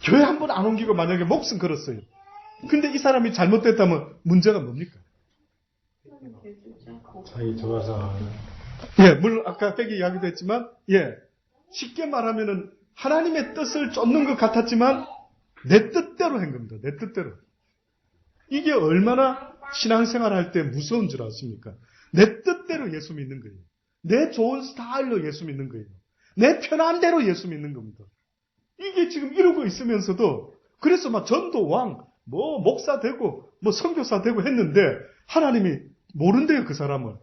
교회 한 번 안 옮기고 만약에 목숨 걸었어요. 근데 이 사람이 잘못됐다면 문제가 뭡니까? 자기 좋아서. 예, 물론 아까 회개 이야기도 했지만, 쉽게 말하면은 하나님의 뜻을 쫓는 것 같았지만 내 뜻대로 한 겁니다. 내 뜻대로. 이게 얼마나 신앙생활 할 때 무서운 줄 아십니까? 내 뜻대로 예수 믿는 거예요. 내 좋은 스타일로 예수 믿는 거예요. 내 편한 대로 예수 믿는 겁니다. 이게 지금 이러고 있으면서도 그래서 막 전도왕, 목사 되고 선교사 되고 했는데 하나님이 모른대요. 그 사람을.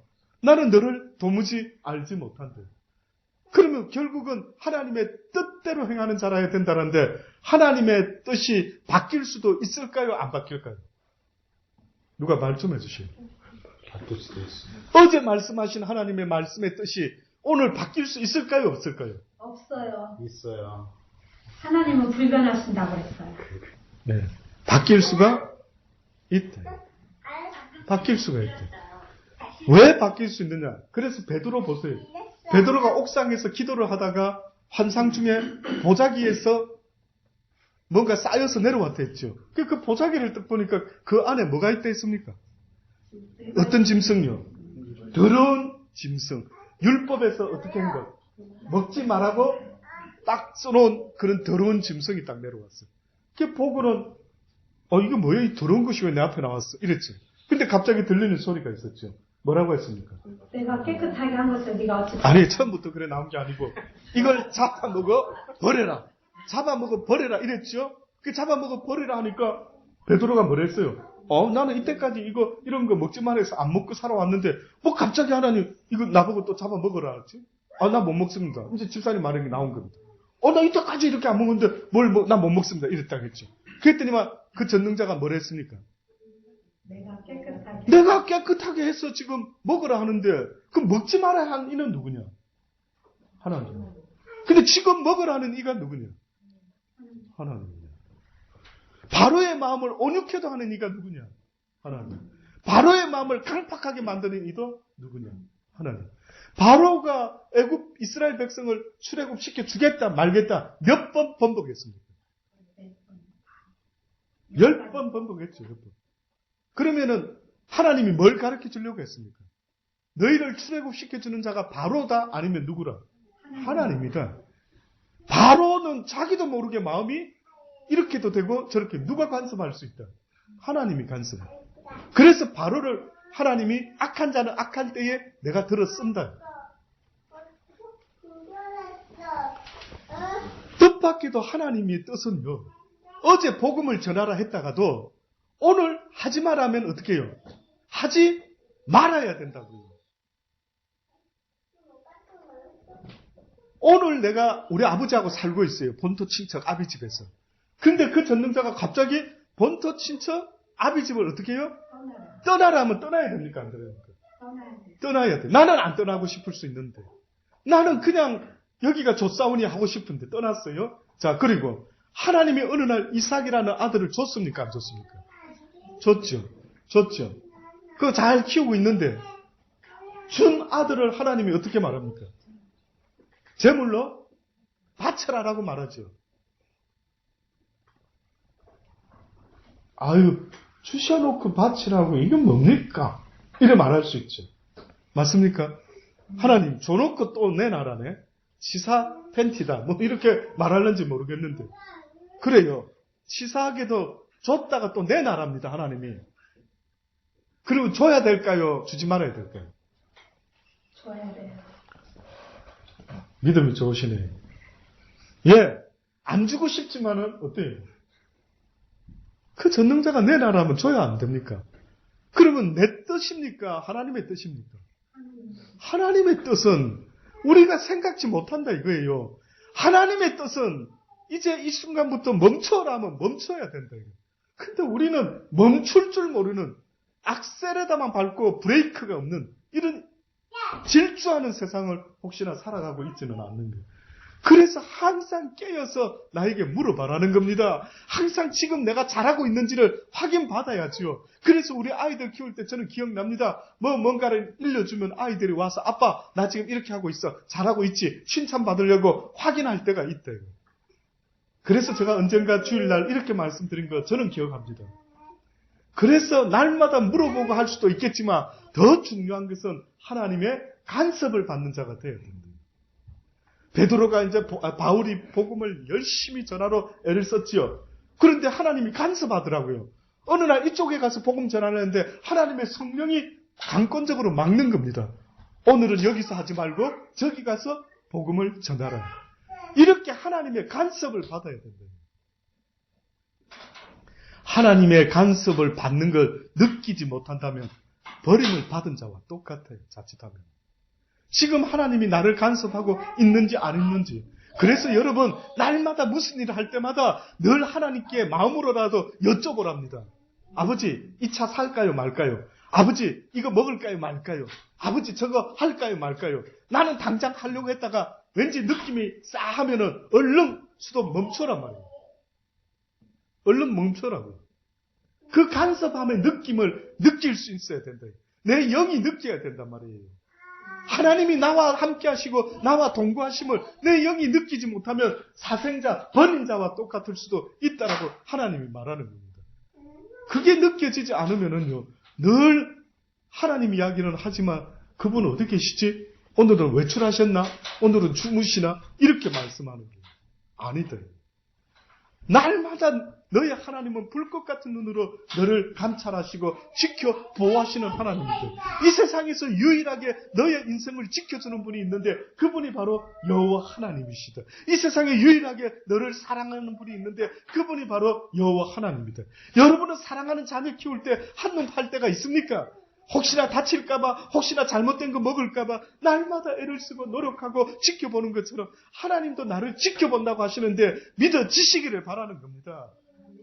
나는 너를 도무지 알지 못한대. 그러면 결국은 하나님의 뜻대로 행하는 자라야 된다는데 하나님의 뜻이 바뀔 수도 있을까요? 안 바뀔까요? 누가 말 좀 해주시오. 바뀔 수도 있어요. 어제 말씀하신 하나님의 말씀의 뜻이 오늘 바뀔 수 있을까요? 없을까요? 없어요. 있어요. 하나님은 불변하신다고 했어요. 네. 바뀔 수가 있대. 바뀔 수가 있대. 왜 바뀔 수 있느냐? 그래서 베드로 보세요. 베드로가 옥상에서 기도를 하다가 환상 중에 보자기에서 뭔가 쌓여서 내려왔다 했죠. 그 보자기를 딱 보니까 그 안에 뭐가 있다 했습니까? 어떤 짐승요? 더러운 짐승. 율법에서 어떻게 한 것? 먹지 말라고 딱 써놓은 그런 더러운 짐승이 딱 내려왔어요. 그 보고는 이거 뭐야? 이 더러운 것이 왜 내 앞에 나왔어? 이랬죠. 근데 갑자기 들리는 소리가 있었죠. 뭐라고 했습니까? 내가 깨끗하게 한 것을 네가 어찌 아니, 처음부터 그래 나온 게 아니고, 이걸 잡아먹어 버려라. 잡아먹어 버려라. 이랬죠? 그 잡아먹어 버리라 하니까, 베드로가 뭐랬어요? 나는 이때까지 이런 거 먹지 말아서 안 먹고 살아왔는데, 뭐 갑자기 하나님, 이거 나보고 또 잡아먹어라 하지? 나 못 먹습니다. 이제 집사님 말한 게 나온 겁니다. 나 이때까지 이렇게 안 먹었는데, 나 못 먹습니다. 이랬다고 했죠. 그랬더니만, 그 전능자가 뭐라 했습니까? 내가 깨끗하게 해서 지금 먹으라 하는데, 그 먹지 말아야 한 이는 누구냐? 하나님. 근데 지금 먹으라 하는 이가 누구냐? 하나님. 바로의 마음을 온유케도 하는 이가 누구냐? 하나님. 바로의 마음을 강팍하게 만드는 이도 누구냐? 하나님. 바로가 애굽 이스라엘 백성을 출애굽시켜 주겠다 말겠다 몇 번 번복했습니까? 10번 번복했죠. 10번. 그러면은 하나님이 뭘 가르쳐 주려고 했습니까? 너희를 출애굽시켜 주는 자가 바로다 아니면 누구라? 하나님이다. 바로는 자기도 모르게 마음이 이렇게도 되고 저렇게 누가 간섭할 수 있다? 하나님이 간섭해. 그래서 바로를 하나님이 악한 자는 악한 때에 내가 들어 쓴다. 뜻밖에도 하나님의 뜻은요. 어제 복음을 전하라 했다가도 오늘 하지 말라면 어떻게 해요? 하지 말아야 된다고요. 오늘 내가 우리 아버지하고 살고 있어요. 본토 친척 아비 집에서. 근데 그 전능자가 갑자기 본토 친척 아비 집을 어떻게 해요? 떠나라 하면 떠나야 됩니까? 안 떠나야 됩니까? 떠나야 돼. 나는 안 떠나고 싶을 수 있는데. 나는 그냥 여기가 좋사오니 하고 싶은데 떠났어요. 자, 그리고 하나님이 어느 날 이삭이라는 아들을 줬습니까? 안 줬습니까? 줬죠. 그거 잘 키우고 있는데 준 아들을 하나님이 어떻게 말합니까? 제물로 바쳐라라고 말하죠. 아유, 주셔놓고 바치라고 이게 뭡니까? 이래 말할 수 있죠. 맞습니까? 하나님 줘놓고 또 내놔라네. 치사 팬티다. 뭐 이렇게 말하는지 모르겠는데. 그래요. 치사하게도 줬다가 또 내놔랍니다. 하나님이. 그리고 줘야 될까요? 주지 말아야 될까요? 줘야 돼요. 믿음이 좋으시네. 예, 안 주고 싶지만은 어때요? 그 전능자가 내놔라면 줘야 안 됩니까? 그러면 내 뜻입니까? 하나님의 뜻입니까? 하나님의 뜻은 우리가 생각지 못한다 이거예요. 하나님의 뜻은 이제 이 순간부터 멈춰라면 멈춰야 된다. 근데 우리는 멈출 줄 모르는 악셀에다만 밟고 브레이크가 없는 이런 질주하는 세상을 혹시나 살아가고 있지는 않는 거예요. 그래서 항상 깨어서 나에게 물어봐라는 겁니다. 항상 지금 내가 잘하고 있는지를 확인받아야죠. 그래서 우리 아이들 키울 때 저는 기억납니다. 뭔가를 일러주면 아이들이 와서 아빠 나 지금 이렇게 하고 있어. 잘하고 있지. 칭찬받으려고 확인할 때가 있대요. 그래서 제가 언젠가 주일날 이렇게 말씀드린 거 저는 기억합니다. 그래서 날마다 물어보고 할 수도 있겠지만 더 중요한 것은 하나님의 간섭을 받는 자가 되어야 된다. 베드로가 이제 바울이 복음을 열심히 전하러 애를 썼지요. 그런데 하나님이 간섭하더라고요. 어느 날 이쪽에 가서 복음 전하는데 하나님의 성령이 강권적으로 막는 겁니다. 오늘은 여기서 하지 말고 저기 가서 복음을 전하라. 이렇게 하나님의 간섭을 받아야 된다. 하나님의 간섭을 받는 걸 느끼지 못한다면 버림을 받은 자와 똑같아요. 자칫하면. 지금 하나님이 나를 간섭하고 있는지 안 있는지. 그래서 여러분 날마다 무슨 일을 할 때마다 늘 하나님께 마음으로라도 여쭤보랍니다. 아버지 이 차 살까요 말까요? 아버지 이거 먹을까요 말까요? 아버지 저거 할까요 말까요? 나는 당장 하려고 했다가 왠지 느낌이 싸하면은 얼른 수도 멈춰란 말이에요. 얼른 멈춰라고요. 그 간섭함의 느낌을 느낄 수 있어야 된다. 내 영이 느껴야 된단 말이에요. 하나님이 나와 함께 하시고 나와 동거하심을 내 영이 느끼지 못하면 사생자, 버린 자와 똑같을 수도 있다라고 하나님이 말하는 겁니다. 그게 느껴지지 않으면은요, 늘 하나님 이야기는 하지만 그분은 어디 계시지? 오늘은 외출하셨나? 오늘은 주무시나? 이렇게 말씀하는 거예요. 아니다. 날마다 너의 하나님은 불꽃 같은 눈으로 너를 감찰하시고 지켜 보호하시는 하나님이다. 이 세상에서 유일하게 너의 인생을 지켜주는 분이 있는데 그분이 바로 여호와 하나님이시다. 이 세상에 유일하게 너를 사랑하는 분이 있는데 그분이 바로 여호와 하나님이다. 여러분은 사랑하는 자녀 키울 때 한눈 팔 때가 있습니까? 혹시나 다칠까봐, 혹시나 잘못된 거 먹을까봐 날마다 애를 쓰고 노력하고 지켜보는 것처럼 하나님도 나를 지켜본다고 하시는데 믿어지시기를 바라는 겁니다.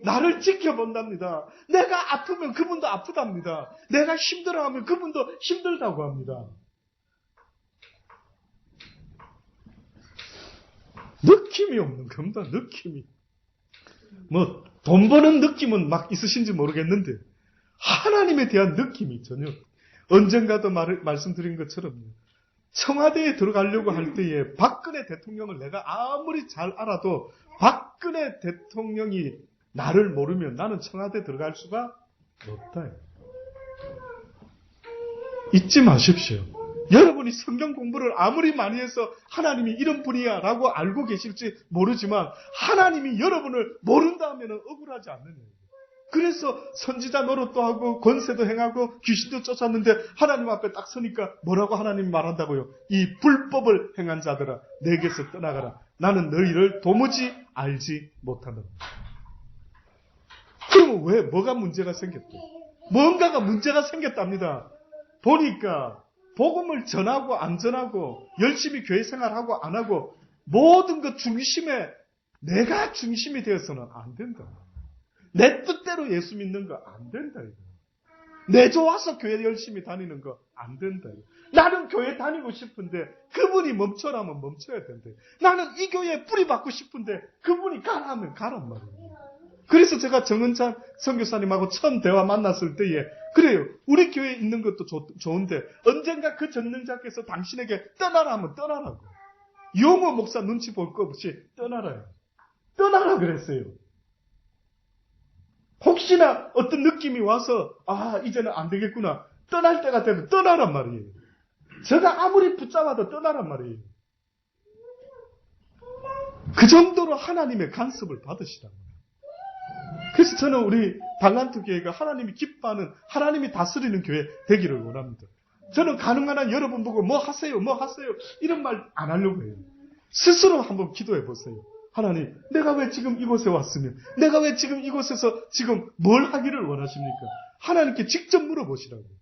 나를 지켜본답니다. 내가 아프면 그분도 아프답니다. 내가 힘들어하면 그분도 힘들다고 합니다. 느낌이 없는 겁니다. 느낌이. 뭐 돈 버는 느낌은 막 있으신지 모르겠는데 하나님에 대한 느낌이 전혀. 언젠가도 말씀드린 것처럼 청와대에 들어가려고 할 때에 박근혜 대통령을 내가 아무리 잘 알아도 박근혜 대통령이 나를 모르면 나는 청와대에 들어갈 수가 없다. 잊지 마십시오. 여러분이 성경 공부를 아무리 많이 해서 하나님이 이런 분이야 라고 알고 계실지 모르지만 하나님이 여러분을 모른다 하면 억울하지 않는 거예요. 그래서 선지자 노릇도 하고 권세도 행하고 귀신도 쫓았는데 하나님 앞에 딱 서니까 뭐라고 하나님이 말한다고요? 이 불법을 행한 자들아 내게서 떠나가라. 나는 너희를 도무지 알지 못한다. 그러면 왜? 뭐가 문제가 생겼대? 뭔가가 문제가 생겼답니다. 보니까 복음을 전하고 안 전하고 열심히 교회 생활하고 안 하고 모든 것 중심에 내가 중심이 되어서는 안 된다. 내 뜻대로 예수 믿는 거 안 된다. 이거. 내 좋아서 교회 열심히 다니는 거 안 된다. 이거. 나는 교회 다니고 싶은데 그분이 멈춰라면 멈춰야 된다. 나는 이 교회에 뿌리 박고 싶은데 그분이 가라면 가란 말이에요. 그래서 제가 정은찬 선교사님하고 처음 대화 만났을 때에 그래요. 우리 교회에 있는 것도 좋은데 언젠가 그 전능자께서 당신에게 떠나라 하면 떠나라고. 용호 목사 눈치 볼 거 없이 떠나라요. 떠나라 그랬어요. 혹시나 어떤 느낌이 와서 이제는 안 되겠구나. 떠날 때가 되면 떠나란 말이에요. 제가 아무리 붙잡아도 떠나란 말이에요. 그 정도로 하나님의 간섭을 받으시라는 거예요. 그래서 저는 우리 방안투 교회가 하나님이 기뻐하는, 하나님이 다스리는 교회 되기를 원합니다. 저는 가능한 한 여러분 보고 뭐 하세요 이런 말 안 하려고 해요. 스스로 한번 기도해 보세요. 하나님, 내가 왜 지금 이곳에 왔으면, 내가 왜 지금 이곳에서 지금 뭘 하기를 원하십니까? 하나님께 직접 물어보시라고요.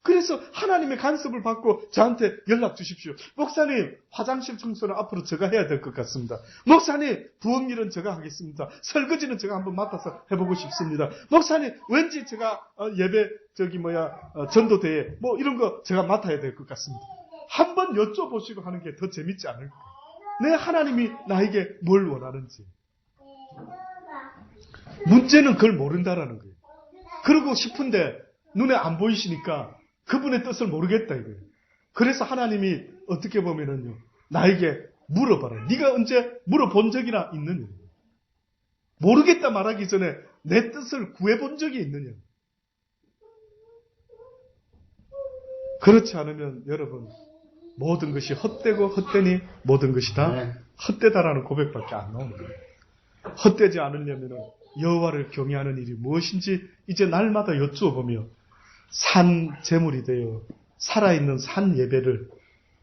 그래서 하나님의 간섭을 받고 저한테 연락 주십시오. 목사님, 화장실 청소는 앞으로 제가 해야 될 것 같습니다. 목사님, 부엌 일은 제가 하겠습니다. 설거지는 제가 한번 맡아서 해보고 싶습니다. 목사님, 왠지 제가 예배 전도대회 이런 거 제가 맡아야 될 것 같습니다. 한번 여쭤보시고 하는 게 더 재밌지 않을까? 내 하나님이 나에게 뭘 원하는지. 문제는 그걸 모른다라는 거예요. 그러고 싶은데 눈에 안 보이시니까 그분의 뜻을 모르겠다 이거예요. 그래서 하나님이 어떻게 보면은요, 나에게 물어봐라. 네가 언제 물어본 적이나 있느냐? 모르겠다 말하기 전에 내 뜻을 구해본 적이 있느냐? 그렇지 않으면 여러분 모든 것이 헛되고 헛되니 모든 것이 다 헛되다라는 고백밖에 안 나오는 거예요. 헛되지 않으려면 여호와를 경외하는 일이 무엇인지 이제 날마다 여쭈어보며 산 제물이 되어 살아있는 산 예배를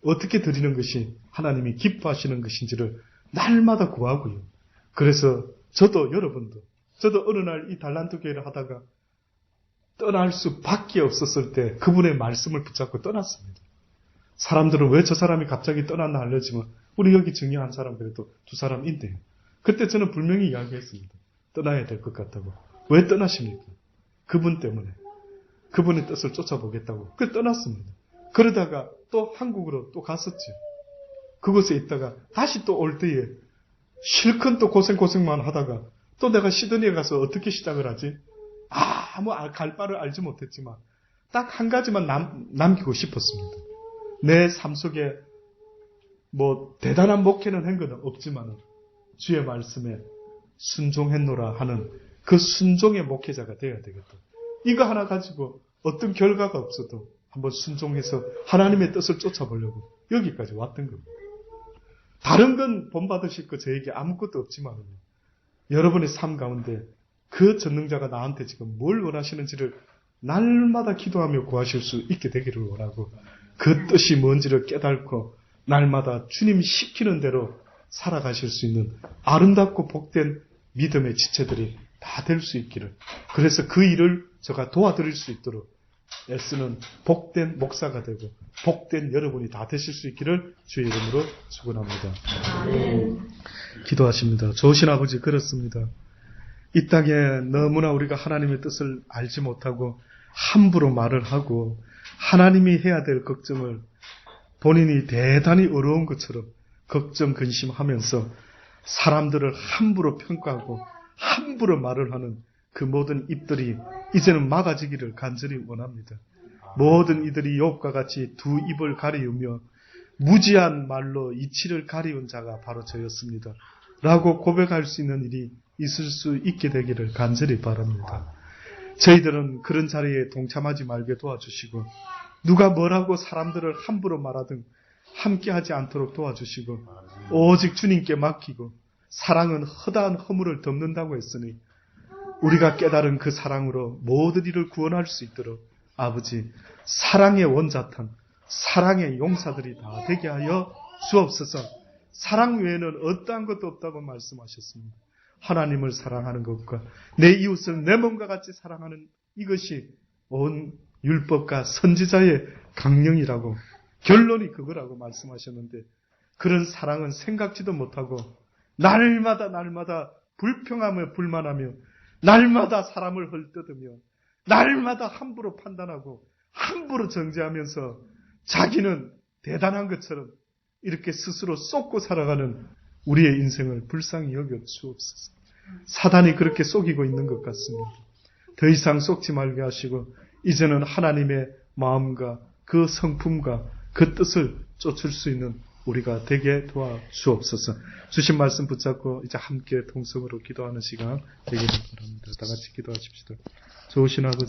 어떻게 드리는 것이 하나님이 기뻐하시는 것인지를 날마다 구하고요. 그래서 저도 여러분도 저도 어느 날 이 달란트 교회를 하다가 떠날 수밖에 없었을 때 그분의 말씀을 붙잡고 떠났습니다. 사람들은 왜 저 사람이 갑자기 떠났나 알려지만 우리 여기 증여한 사람 그래도 두 사람 있대요. 그때 저는 분명히 이야기했습니다. 떠나야 될 것 같다고. 왜 떠나십니까? 그분 때문에. 그분의 뜻을 쫓아보겠다고. 그래서 떠났습니다. 그러다가 또 한국으로 또 갔었죠. 그곳에 있다가 다시 또 올 때에 실컷 또 고생만 하다가 또 내가 시드니에 가서 어떻게 시작을 하지? 갈 바를 알지 못했지만 딱 한 가지만 남기고 싶었습니다. 내 삶 속에 대단한 목회는 한 건 없지만 주의 말씀에 순종했노라 하는 그 순종의 목회자가 되어야 되겠다. 이거 하나 가지고 어떤 결과가 없어도 한번 순종해서 하나님의 뜻을 쫓아보려고 여기까지 왔던 겁니다. 다른 건 본받으실 거 저에게 아무것도 없지만 여러분의 삶 가운데 그 전능자가 나한테 지금 뭘 원하시는지를 날마다 기도하며 구하실 수 있게 되기를 원하고 그 뜻이 뭔지를 깨닫고 날마다 주님 시키는 대로 살아가실 수 있는 아름답고 복된 믿음의 지체들이 다 될 수 있기를, 그래서 그 일을 제가 도와드릴 수 있도록 애쓰는 복된 목사가 되고 복된 여러분이 다 되실 수 있기를 주의 이름으로 축원합니다. 기도하십니다. 좋으신 아버지, 그렇습니다. 이 땅에 너무나 우리가 하나님의 뜻을 알지 못하고 함부로 말을 하고 하나님이 해야 될 걱정을 본인이 대단히 어려운 것처럼 걱정, 근심하면서 사람들을 함부로 평가하고 함부로 말을 하는 그 모든 입들이 이제는 막아지기를 간절히 원합니다. 모든 이들이 욥과 같이 두 입을 가리우며 무지한 말로 이치를 가리운 자가 바로 저였습니다. 라고 고백할 수 있는 일이 있을 수 있게 되기를 간절히 바랍니다. 저희들은 그런 자리에 동참하지 말게 도와주시고 누가 뭐라고 사람들을 함부로 말하든 함께하지 않도록 도와주시고 오직 주님께 맡기고 사랑은 허다한 허물을 덮는다고 했으니 우리가 깨달은 그 사랑으로 모든 일을 구원할 수 있도록 아버지 사랑의 원자탄, 사랑의 용사들이 다 되게 하여 주옵소서. 사랑 외에는 어떠한 것도 없다고 말씀하셨습니다. 하나님을 사랑하는 것과 내 이웃을 내 몸과 같이 사랑하는 이것이 온 율법과 선지자의 강령이라고, 결론이 그거라고 말씀하셨는데 그런 사랑은 생각지도 못하고 날마다 불평하며 불만하며 날마다 사람을 헐뜯으며 날마다 함부로 판단하고 함부로 정죄하면서 자기는 대단한 것처럼 이렇게 스스로 쏟고 살아가는 우리의 인생을 불쌍히 여겨 주옵소서. 사단이 그렇게 속이고 있는 것 같습니다. 더 이상 속지 말게 하시고 이제는 하나님의 마음과 그 성품과 그 뜻을 쫓을 수 있는 우리가 되게 도와주옵소서. 주신 말씀 붙잡고 이제 함께 통성으로 기도하는 시간 되기를 바랍니다. 다 같이 기도하십시다. 좋으신 아버지,